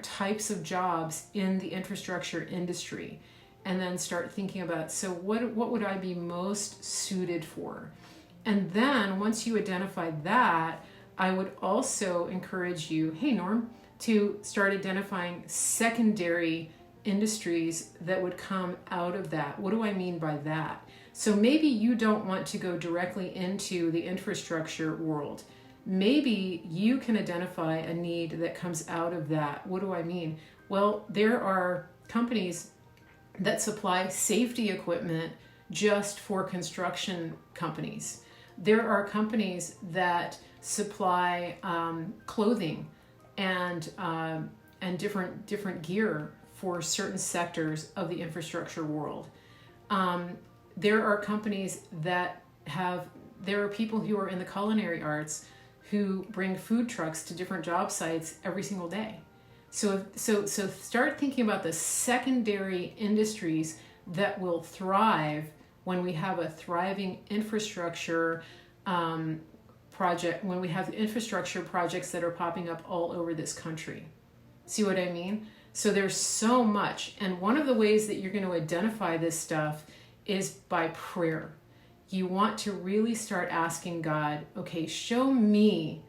types of jobs in the infrastructure industry, and then start thinking about, so what would I be most suited for? And then once you identify that, I would also encourage you, hey Norm, to start identifying secondary industries that would come out of that. What do I mean by that? So maybe you don't want to go directly into the infrastructure world. Maybe you can identify a need that comes out of that. What do I mean? Well, there are companies that supply safety equipment just for construction companies. There are companies that supply clothing and different gear for certain sectors of the infrastructure world. There are companies there are people who are in the culinary arts who bring food trucks to different job sites every single day. So start thinking about the secondary industries that will thrive when we have a thriving infrastructure project, when we have infrastructure projects that are popping up all over this country. See what I mean? So there's so much. And one of the ways that you're going to identify this stuff is by prayer. You want to really start asking God, okay, show me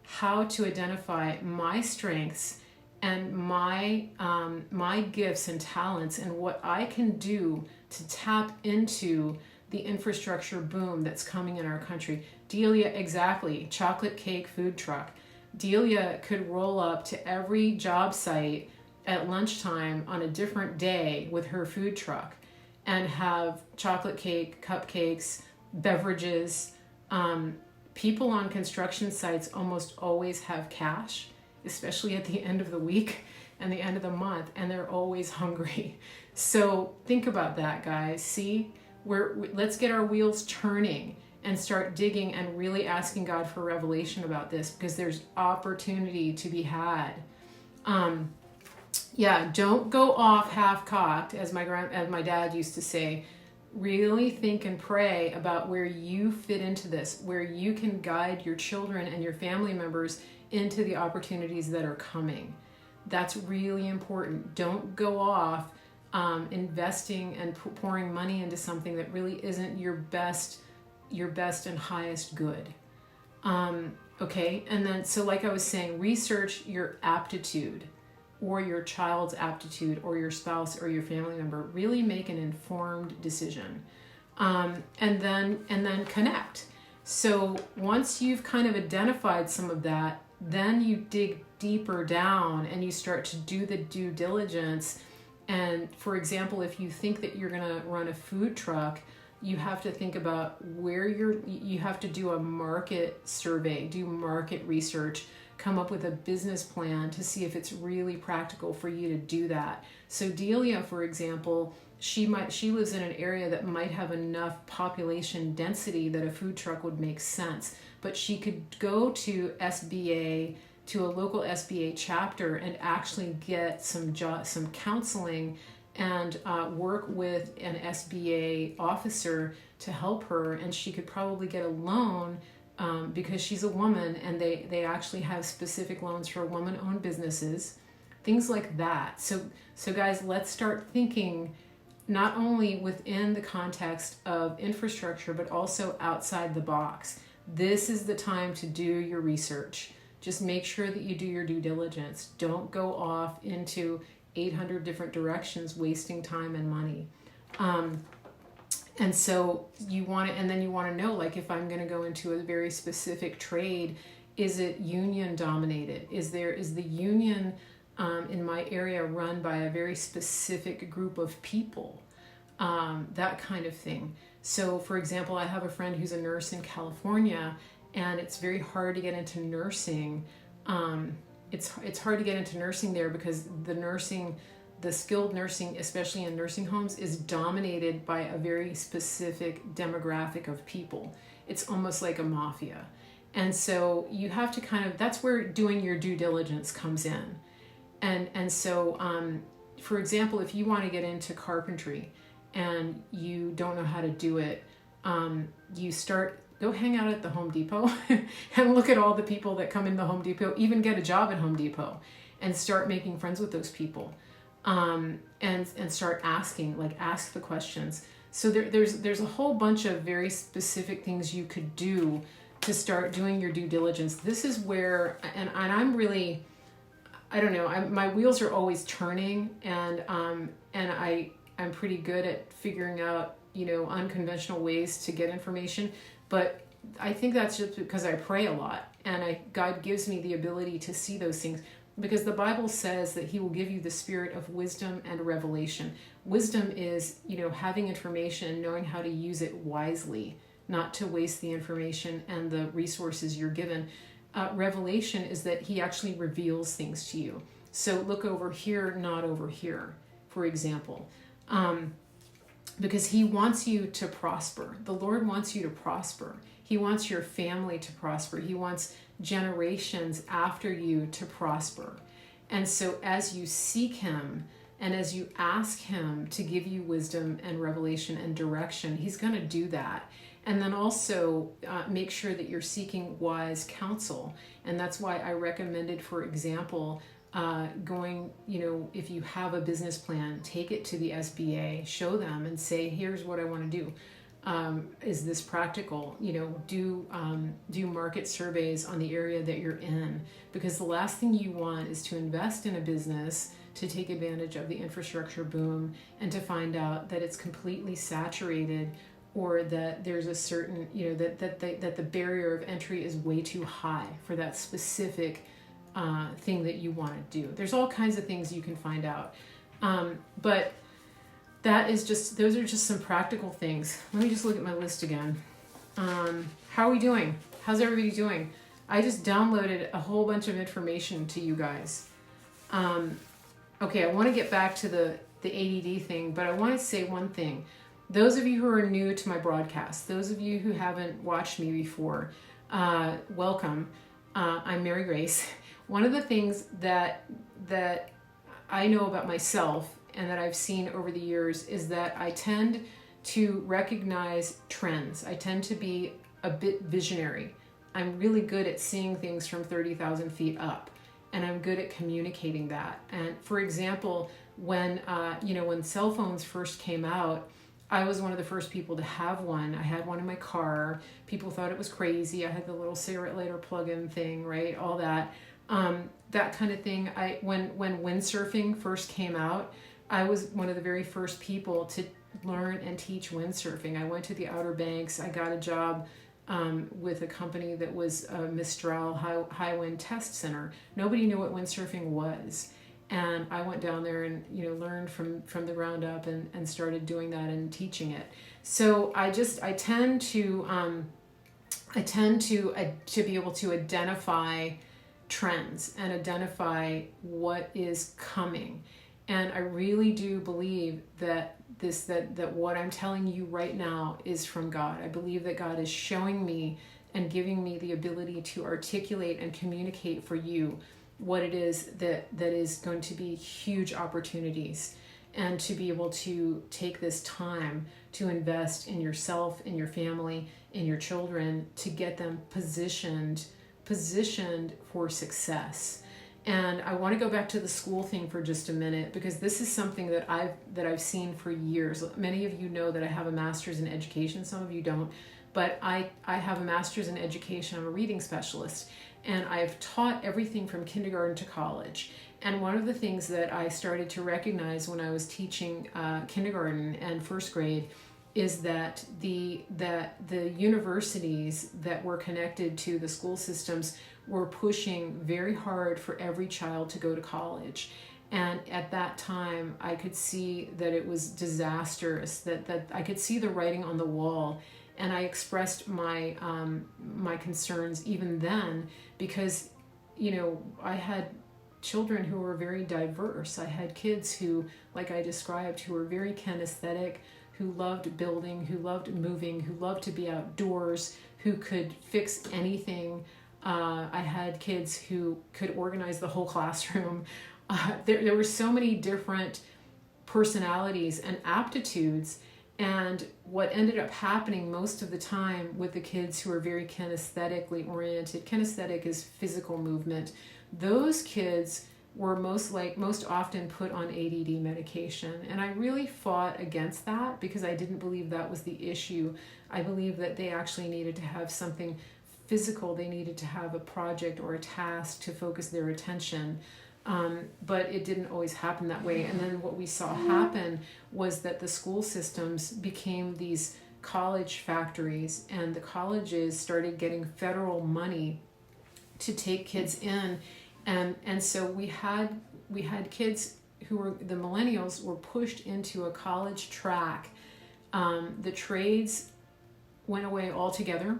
how to identify my strengths and my gifts and talents and what I can do to tap into the infrastructure boom that's coming in our country. Delia, exactly, chocolate cake food truck. Delia could roll up to every job site at lunchtime on a different day with her food truck and have chocolate cake, cupcakes, beverages. People on construction sites almost always have cash. especially at the end of the week and the end of the month, and they're always hungry. So think about that, guys. See, let's get our wheels turning and start digging and really asking God for revelation about this, because there's opportunity to be had. Yeah, don't go off half-cocked, as my dad used to say. Really think and pray about where you fit into this, where you can guide your children and your family members into the opportunities that are coming. That's really important. Don't go off investing and pouring money into something that really isn't your best and highest good. Okay, and then, so like I was saying, research your aptitude, or your child's aptitude, or your spouse or your family member. Really make an informed decision. And then connect. So once you've kind of identified some of that, then you dig deeper down and you start to do the due diligence. And for example, if you think that you're going to run a food truck, you have to think about where you have to do a market survey, do market research, come up with a business plan to see if it's really practical for you to do that. So Delia, for example, she lives in an area that might have enough population density that a food truck would make sense, but she could go to SBA, to a local SBA chapter, and actually get some counseling and work with an SBA officer to help her, and she could probably get a loan because she's a woman, and they actually have specific loans for woman-owned businesses, things like that. So guys, let's start thinking not only within the context of infrastructure, but also outside the box. This is the time to do your research. Just make sure that you do your due diligence. Don't go off into 800 different directions, wasting time and money. And so you want to know, like, if I'm going to go into a very specific trade, is it union dominated? Is the union in my area run by a very specific group of people? That kind of thing. So for example, I have a friend who's a nurse in California, and it's very hard to get into nursing. It's hard to get into nursing there because the skilled nursing, especially in nursing homes, is dominated by a very specific demographic of people. It's almost like a mafia. And so you have to that's where doing your due diligence comes in. And so, for example, if you want to get into carpentry and you don't know how to do it, go hang out at the Home Depot and look at all the people that come in the Home Depot, even get a job at Home Depot, and start making friends with those people. And start asking, ask the questions. So there's a whole bunch of very specific things you could do to start doing your due diligence. This is where, and I'm really, I don't know, my wheels are always turning, and I'm pretty good at figuring out, unconventional ways to get information. But I think that's just because I pray a lot, and God gives me the ability to see those things. Because the Bible says that he will give you the spirit of wisdom and revelation. Wisdom is, having information and knowing how to use it wisely, not to waste the information and the resources you're given. Revelation is that he actually reveals things to you. So look over here, not over here, for example. Because he wants you to prosper. The Lord wants you to prosper. He wants your family to prosper. He wants generations after you to prosper. And so as you seek him and as you ask him to give you wisdom and revelation and direction, he's going to do that. And then also make sure that you're seeking wise counsel. And that's why I recommended, for example, going, if you have a business plan, take it to the SBA, show them and say, here's what I want to do. Is this practical? Do market surveys on the area that you're in, because the last thing you want is to invest in a business to take advantage of the infrastructure boom and to find out that it's completely saturated, or that there's a certain, that the barrier of entry is way too high for that specific thing that you want to do. There's all kinds of things you can find out. But those are just some practical things. Let me just look at my list again. How are we doing? How's everybody doing? I just downloaded a whole bunch of information to you guys. Okay, I want to get back to the ADD thing, but I want to say one thing. Those of you who are new to my broadcast, those of you who haven't watched me before, welcome. I'm Mary Grace. One of the things that I know about myself and that I've seen over the years is that I tend to recognize trends. I tend to be a bit visionary. I'm really good at seeing things from 30,000 feet up, and I'm good at communicating that. And for example, when when cell phones first came out, I was one of the first people to have one. I had one in my car. People thought it was crazy. I had the little cigarette lighter plug-in thing, right? All that. That kind of thing. When windsurfing first came out, I was one of the very first people to learn and teach windsurfing. I went to the Outer Banks. I got a job with a company that was a Mistral high wind test center. Nobody knew what windsurfing was. And I went down there and learned from the ground up and started doing that and teaching it. So I tend to be able to identify trends and identify what is coming. And I really do believe that what I'm telling you right now is from God. I believe that God is showing me and giving me the ability to articulate and communicate for you what it is that is going to be huge opportunities, and to be able to take this time to invest in yourself, in your family, in your children, to get them positioned for success. And I want to go back to the school thing for just a minute, because this is something that I've seen for years. Many of you know that I have a master's in education. Some of you don't, but I have a master's in education. I'm a reading specialist, and I've taught everything from kindergarten to college. And one of the things that I started to recognize when I was teaching kindergarten and first grade is that the universities that were connected to the school systems were pushing very hard for every child to go to college. And at that time, I could see that it was disastrous, that I could see the writing on the wall. And I expressed my concerns even then, because I had children who were very diverse. I had kids who, like I described, who were very kinesthetic, who loved building, who loved moving, who loved to be outdoors, who could fix anything. I had kids who could organize the whole classroom. There were so many different personalities and aptitudes. And what ended up happening most of the time with the kids who are very kinesthetically oriented, kinesthetic is physical movement, those kids were most often put on ADD medication. And I really fought against that, because I didn't believe that was the issue. I believe that they actually needed to have something physical. They needed to have a project or a task to focus their attention. But it didn't always happen that way. And then what we saw happen was that the school systems became these college factories, and the colleges started getting federal money to take kids in. And so we had kids who were, the millennials, were pushed into a college track. The trades went away altogether.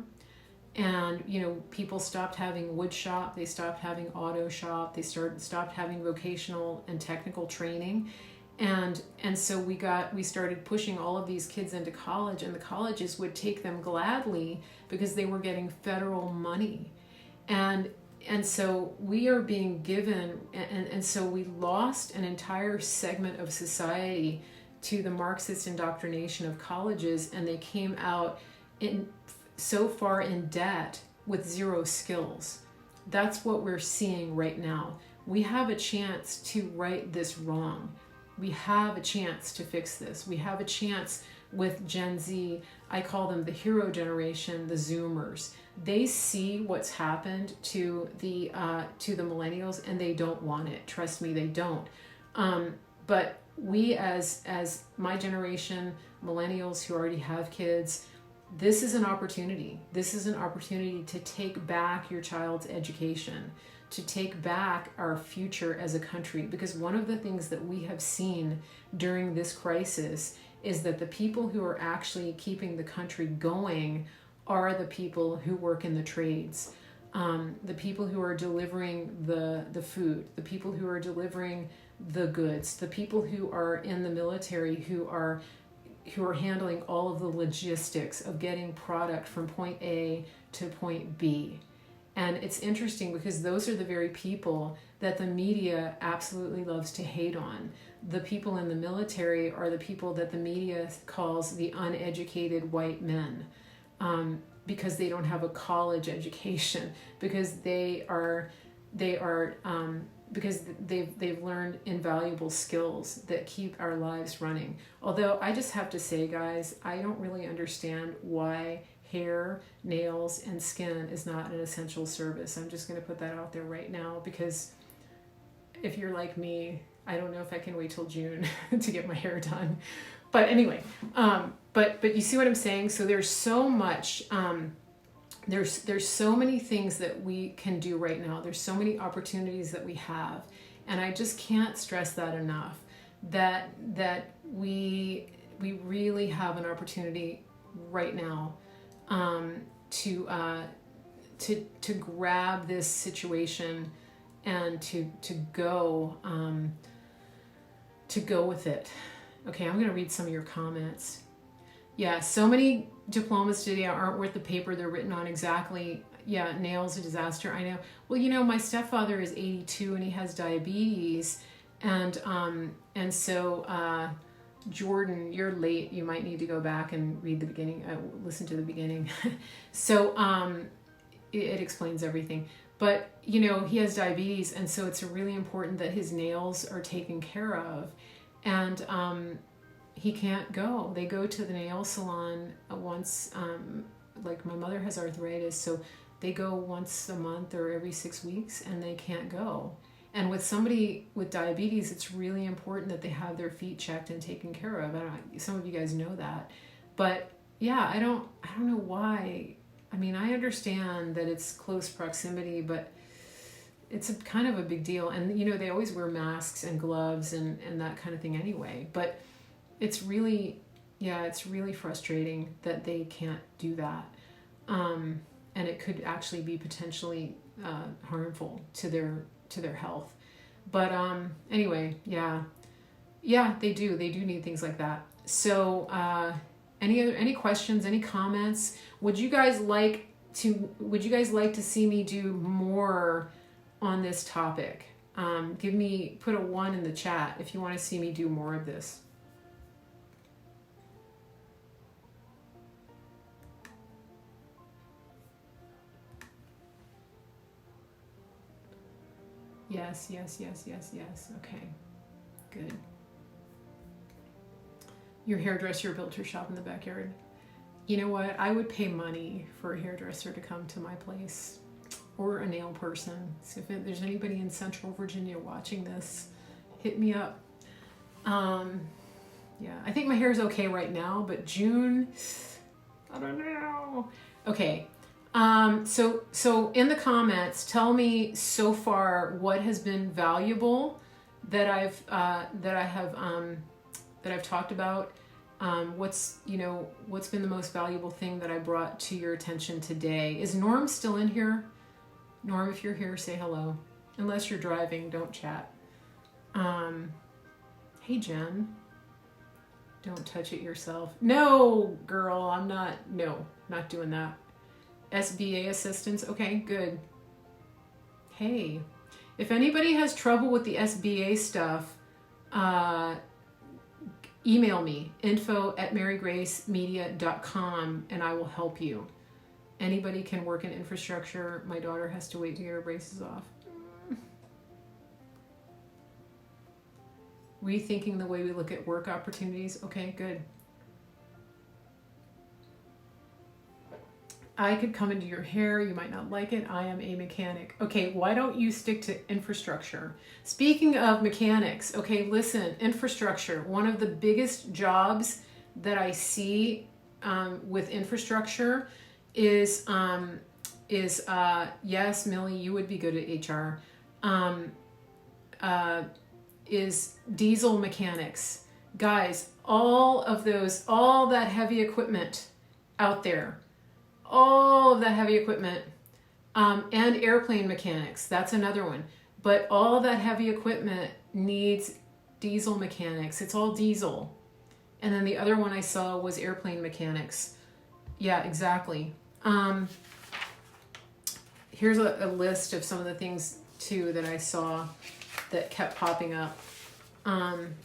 And people stopped having wood shop, they stopped having auto shop, they stopped having vocational and technical training, and so we started pushing all of these kids into college, and the colleges would take them gladly because they were getting federal money, and so we are being given, and so we lost an entire segment of society to the Marxist indoctrination of colleges, and they came out so far in debt with zero skills. That's what we're seeing right now. We have a chance to right this wrong. We have a chance to fix this. We have a chance with Gen Z. I call them the hero generation, the Zoomers. They see what's happened to the millennials, and they don't want it. Trust me, they don't. But we as my generation, millennials who already have kids, this is an opportunity. This is an opportunity to take back your child's education, to take back our future as a country. Because one of the things that we have seen during this crisis is that the people who are actually keeping the country going are the people who work in the trades. the people who are delivering the food, the people who are delivering the goods, the people who are in the military who are handling all of the logistics of getting product from point A to point B. And it's interesting because those are the very people that the media absolutely loves to hate on. The people in the military are the people that the media calls the uneducated white men, because they don't have a college education, because because they've learned invaluable skills that keep our lives running. Although I just have to say, guys, I don't really understand why hair, nails, and skin is not an essential service. I'm just going to put that out there right now, because if you're like me, I don't know if I can wait till June to get my hair done. But anyway, but you see what I'm saying? So there's so much, there's so many things that we can do right now. There's so many opportunities that we have. And I just can't stress that enough, that we really have an opportunity right now to grab this situation and to go with it. Okay, I'm going to read some of your comments. Yeah, so many diplomas today aren't worth the paper they're written on. Exactly. Yeah, nails a disaster. I know. Well, you know, my stepfather is 82 and he has diabetes, and so Jordan, you're late. You might need to go back and read the beginning, listen to the beginning. So it explains everything. But, you know, he has diabetes, and so it's really important that his nails are taken care of. And he can't go. They go to the nail salon once, like my mother has arthritis, so they go once a month or every 6 weeks, and they can't go. And with somebody with diabetes, it's really important that they have their feet checked and taken care of. Some of you guys know that. But yeah, I don't know why. I mean, I understand that it's close proximity, but it's kind of a big deal. And, you know, they always wear masks and gloves and that kind of thing anyway. But it's really frustrating that they can't do that. And it could actually be potentially harmful to their health. But anyway, yeah, they do need things like that. So any questions, any comments? Would you guys like to see me do more on this topic? Put a 1 in the chat if you want to see me do more of this. Yes. Okay, good. Your hairdresser built her shop in the backyard. You know what? I would pay money for a hairdresser to come to my place, or a nail person. So if there's anybody in Central Virginia watching this, hit me up. Yeah, I think my hair is okay right now, but June, I don't know. Okay. So in the comments, tell me so far what has been valuable that I've talked about. What's been the most valuable thing that I brought to your attention today? Is Norm still in here? Norm, if you're here, say hello. Unless you're driving, don't chat. Hey Jen, don't touch it yourself. No, girl, I'm not doing that. SBA assistance. Okay, good. Hey, if anybody has trouble with the SBA stuff, email me, info@marygracemedia.com, and I will help you. Anybody can work in infrastructure. My daughter has to wait to get her braces off. Rethinking the way we look at work opportunities. Okay, good. I could come into your hair. You might not like it. I am a mechanic. Okay, why don't you stick to infrastructure? Speaking of mechanics, okay, listen, infrastructure. One of the biggest jobs that I see with infrastructure is yes, Millie, you would be good at HR. Is diesel mechanics. Guys, all that heavy equipment out there, all of that heavy equipment, And airplane mechanics, that's another one. But all that heavy equipment needs diesel mechanics. It's all diesel. And then the other one I saw was airplane mechanics. Yeah, exactly. Here's a list of some of the things too that I saw that kept popping up. And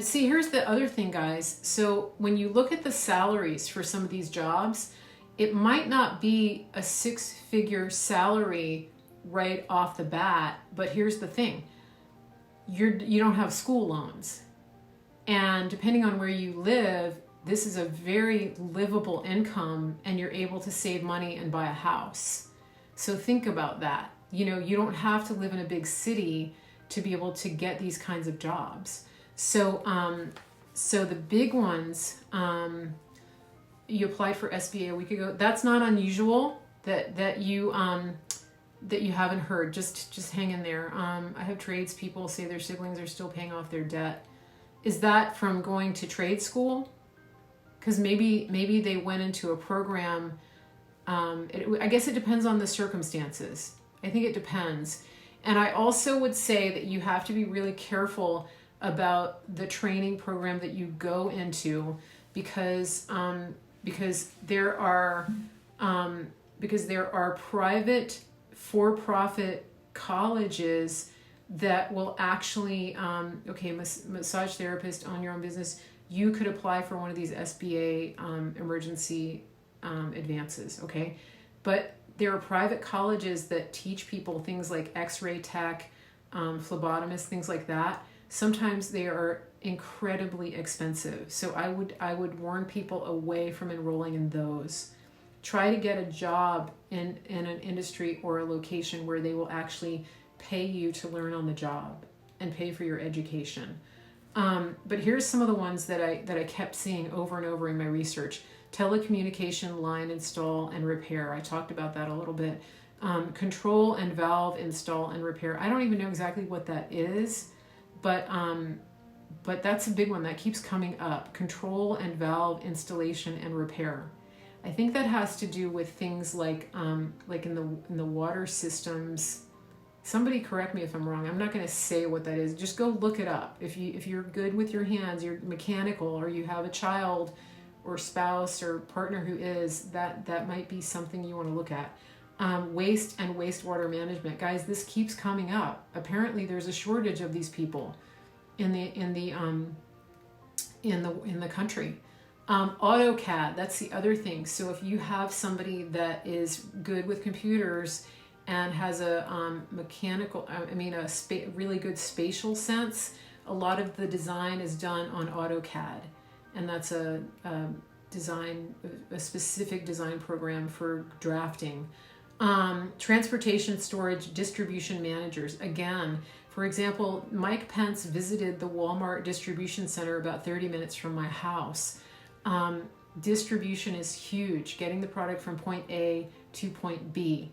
see, here's the other thing, guys. So when you look at the salaries for some of these jobs, it might not be a 6-figure salary right off the bat, but here's the thing. You don't have school loans. And depending on where you live, this is a very livable income, and you're able to save money and buy a house. So think about that. You know, you don't have to live in a big city to be able to get these kinds of jobs. So, so the big ones, you applied for SBA a week ago. That's not unusual that you haven't heard. Just hang in there. I have tradespeople say their siblings are still paying off their debt. Is that from going to trade school? Because maybe they went into a program. I guess it depends on the circumstances. I think it depends. And I also would say that you have to be really careful about the training program that you go into, because there are private for-profit colleges that will actually massage therapist, own your own business. You could apply for one of these SBA emergency advances, okay? But there are private colleges that teach people things like X-ray tech, phlebotomist, things like that. Sometimes they are incredibly expensive. So I would warn people away from enrolling in those. Try to get a job in an industry or a location where they will actually pay you to learn on the job and pay for your education. But here's some of the ones that I kept seeing over and over in my research. Telecommunication line install and repair. I talked about that a little bit. Control and valve install and repair. I don't even know exactly what that is, but that's a big one that keeps coming up. Control and valve installation and repair. I think that has to do with things like in the water systems. Somebody correct me if I'm wrong. I'm not going to say what that is. Just go look it up. If you're good with your hands, you're mechanical, or you have a child or spouse or partner who is, that might be something you want to look at. Waste and wastewater management. Guys, this keeps coming up. Apparently there's a shortage of these people in the country. AutoCAD, that's the other thing. So if you have somebody that is good with computers and has a really good spatial sense, a lot of the design is done on AutoCAD, and that's a specific design program for drafting. Transportation, storage, distribution managers. Again, for example, Mike Pence visited the Walmart distribution center about 30 minutes from my house. Distribution is huge, getting the product from point A to point B.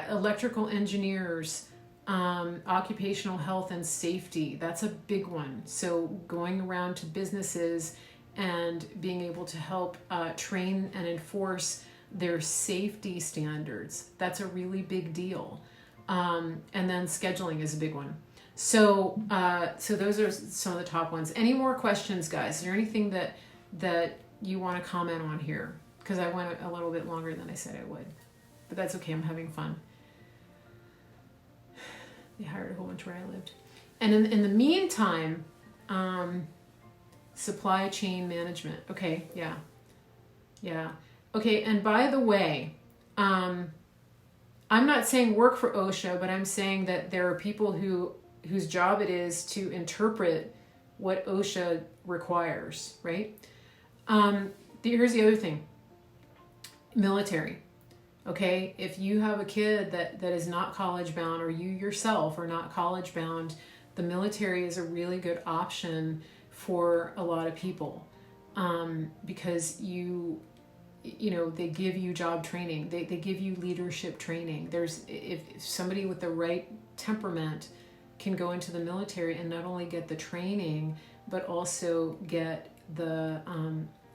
Electrical engineers, occupational health and safety, that's a big one. So going around to businesses and being able to help train and enforce their safety standards, that's a really big deal. And then scheduling is a big one. So those are some of the top ones. Any more questions, guys? Is there anything that you want to comment on here? Because I went a little bit longer than I said I would. But that's okay, I'm having fun. They hired a whole bunch where I lived. And in the meantime, supply chain management. Okay, yeah. Okay, and by the way, I'm not saying work for OSHA, but I'm saying that there are people whose job it is to interpret what OSHA requires, right? Here's the other thing. Military. Okay, if you have a kid that is not college bound, or you yourself are not college bound, the military is a really good option for a lot of people, because they give you job training, they give you leadership training. If somebody with the right temperament can go into the military and not only get the training, but also get the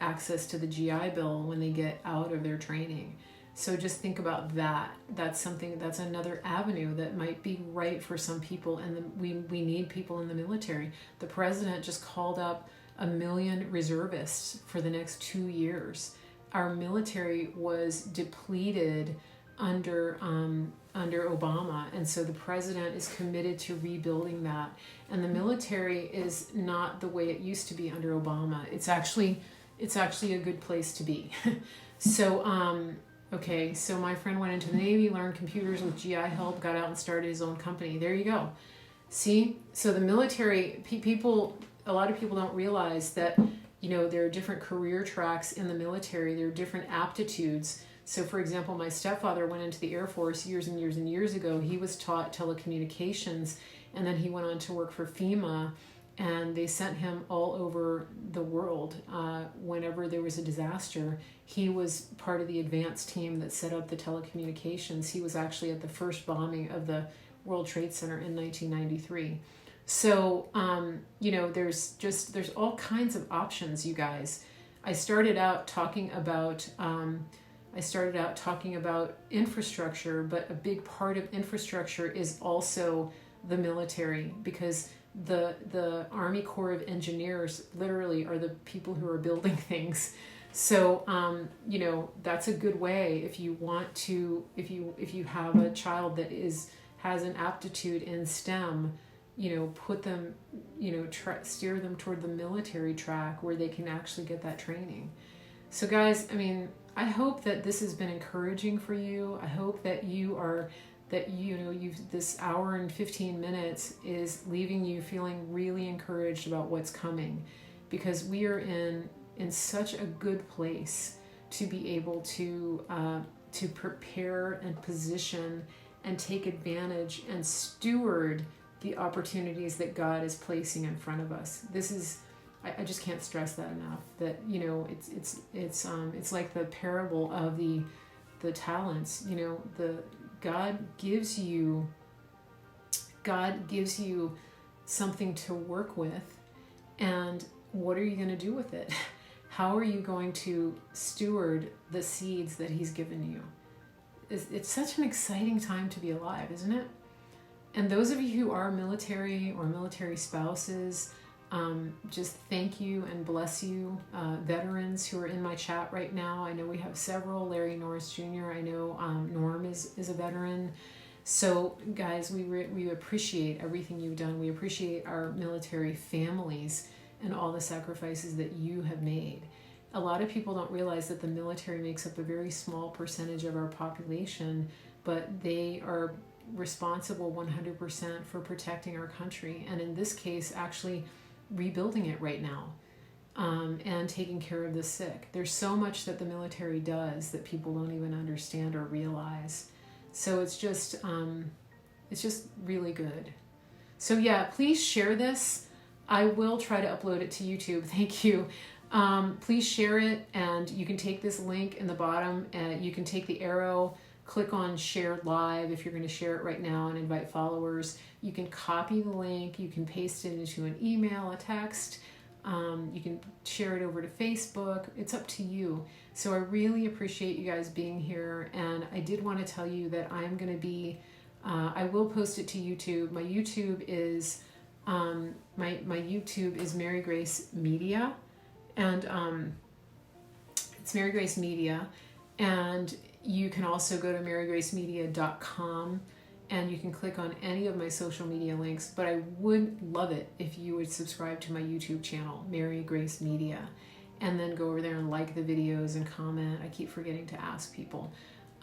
access to the GI Bill when they get out of their training. So just think about that. That's another avenue that might be right for some people. And we need people in the military. The president just called up 1 million reservists for the next 2 years. Our military was depleted under Obama, and so the president is committed to rebuilding that. And the military is not the way it used to be under Obama. It's actually a good place to be. So okay, so my friend went into the Navy, learned computers with GI help, got out and started his own company. There you go. See, so the military people, a lot of people don't realize that, you know, there are different career tracks in the military. There are different aptitudes. So, for example, my stepfather went into the Air Force years and years and years ago. He was taught telecommunications, and then he went on to work for FEMA, and they sent him all over the world. Whenever there was a disaster, he was part of the advance team that set up the telecommunications. He was actually at the first bombing of the World Trade Center in 1993. So, you know, there's all kinds of options, you guys. I started out talking about infrastructure, but a big part of infrastructure is also the military, because the Army Corps of Engineers literally are the people who are building things. So, you know, that's a good way if you want to, if you have a child that has an aptitude in STEM, you know, put them, you know, steer them toward the military track where they can actually get that training. So guys, I mean, I hope that this has been encouraging for you. I hope that this hour and 15 minutes is leaving you feeling really encouraged about what's coming, because we are in such a good place to be able to prepare and position and take advantage and steward the opportunities that God is placing in front of us. This is, I just can't stress that enough, that, you know, it's like the parable of the talents. You know, God gives you something to work with, and what are you going to do with it? How are you going to steward the seeds that he's given you? It's such an exciting time to be alive, isn't it? And those of you who are military or military spouses, just thank you and bless you. Veterans who are in my chat right now, I know we have several. Larry Norris Jr., I know Norm is a veteran. So guys, we appreciate everything you've done. We appreciate our military families and all the sacrifices that you have made. A lot of people don't realize that the military makes up a very small percentage of our population, but they are responsible 100% for protecting our country, and in this case actually rebuilding it right now, and taking care of the sick. There's so much that the military does that people don't even understand or realize. So it's just really good. So yeah, please share this. I will try to upload it to YouTube. Thank you. Please share it, and you can take this link in the bottom, and you can take the arrow, click on share live if you're going to share it right now and invite followers. You can copy the link, you can paste it into an email, a text, you can share it over to Facebook. It's up to you. So I really appreciate you guys being here, and I did want to tell you that I'm going to be, I will post it to YouTube. My YouTube is Mary Grace Media, and it's Mary Grace Media, and you can also go to marygracemedia.com, and you can click on any of my social media links, but I would love it if you would subscribe to my YouTube channel, Mary Grace Media, and then go over there and like the videos and comment. I keep forgetting to ask people.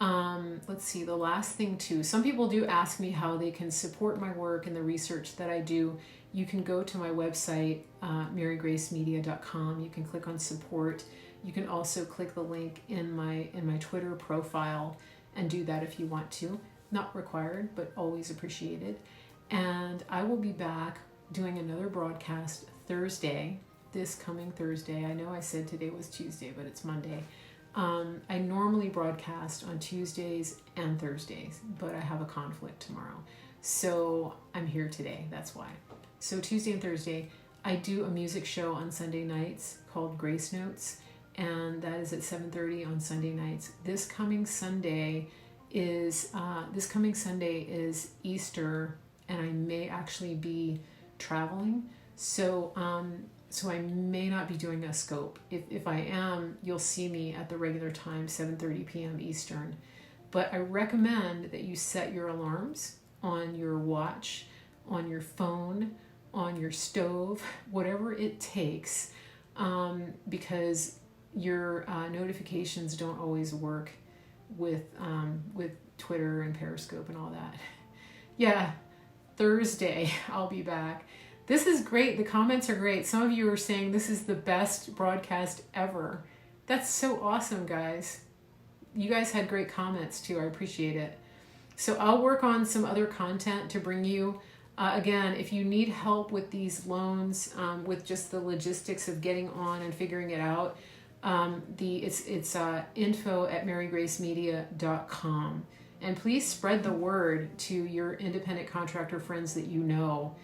Let's see, the last thing too, some people do ask me how they can support my work and the research that I do. You can go to my website, marygracemedia.com. You can click on support. You can also click the link in my Twitter profile and do that if you want to. Not required, but always appreciated. And I will be back doing another broadcast Thursday, this coming Thursday. I know I said today was Tuesday, but it's Monday. I normally broadcast on Tuesdays and Thursdays, but I have a conflict tomorrow. So I'm here today, that's why. So Tuesday and Thursday, I do a music show on Sunday nights called Grace Notes. and that is at 7:30 on Sunday nights. This coming Sunday is Easter, and I may actually be traveling, so so I may not be doing a scope. If I am, you'll see me at the regular time, 7:30 p.m. Eastern. But I recommend that you set your alarms on your watch, on your phone, on your stove, whatever it takes, because your notifications don't always work with Twitter and Periscope and all that. Yeah, Thursday I'll be back. This is great. The comments are great. Some of you are saying this is the best broadcast ever. That's so awesome, guys. You guys had great comments too. I appreciate it. So I'll work on some other content to bring you. Again, if you need help with these loans, with just the logistics of getting on and figuring it out, it's info@marygracemedia.com. And please spread the word to your independent contractor friends that you know,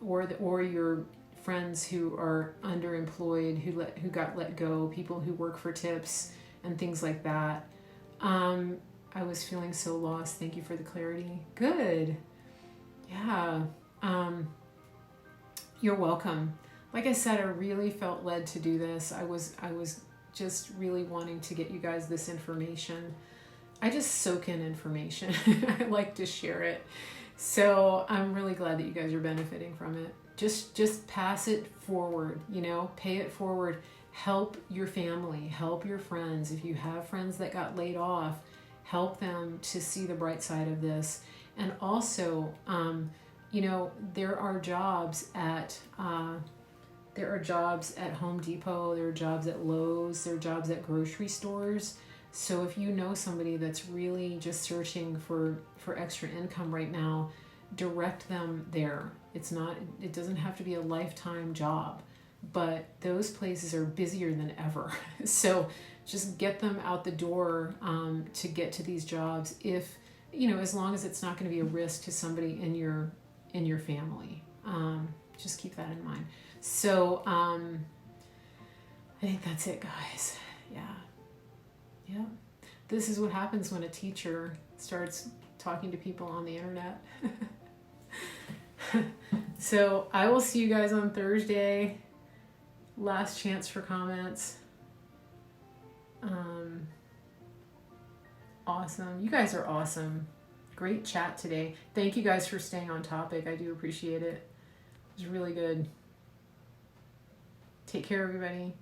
or your friends who are underemployed, who got let go, people who work for tips and things like that. I was feeling so lost. Thank you for the clarity. Good. Yeah. You're welcome. Like I said, I really felt led to do this. I was just really wanting to get you guys this information. I just soak in information. I like to share it. So I'm really glad that you guys are benefiting from it. Just pass it forward, pay it forward. Help your family, help your friends. If you have friends that got laid off, help them to see the bright side of this. And also, there are jobs at Home Depot, there are jobs at Lowe's, there are jobs at grocery stores. So if you know somebody that's really just searching for extra income right now, direct them there. It doesn't have to be a lifetime job, but those places are busier than ever. So just get them out the door to get to these jobs, if as long as it's not going to be a risk to somebody in your family. Just keep that in mind. So I think that's it, guys. Yeah. This is what happens when a teacher starts talking to people on the internet. So I will see you guys on Thursday. Last chance for comments. Awesome. You guys are awesome. Great chat today. Thank you guys for staying on topic. I do appreciate it. It was really good. Take care, everybody.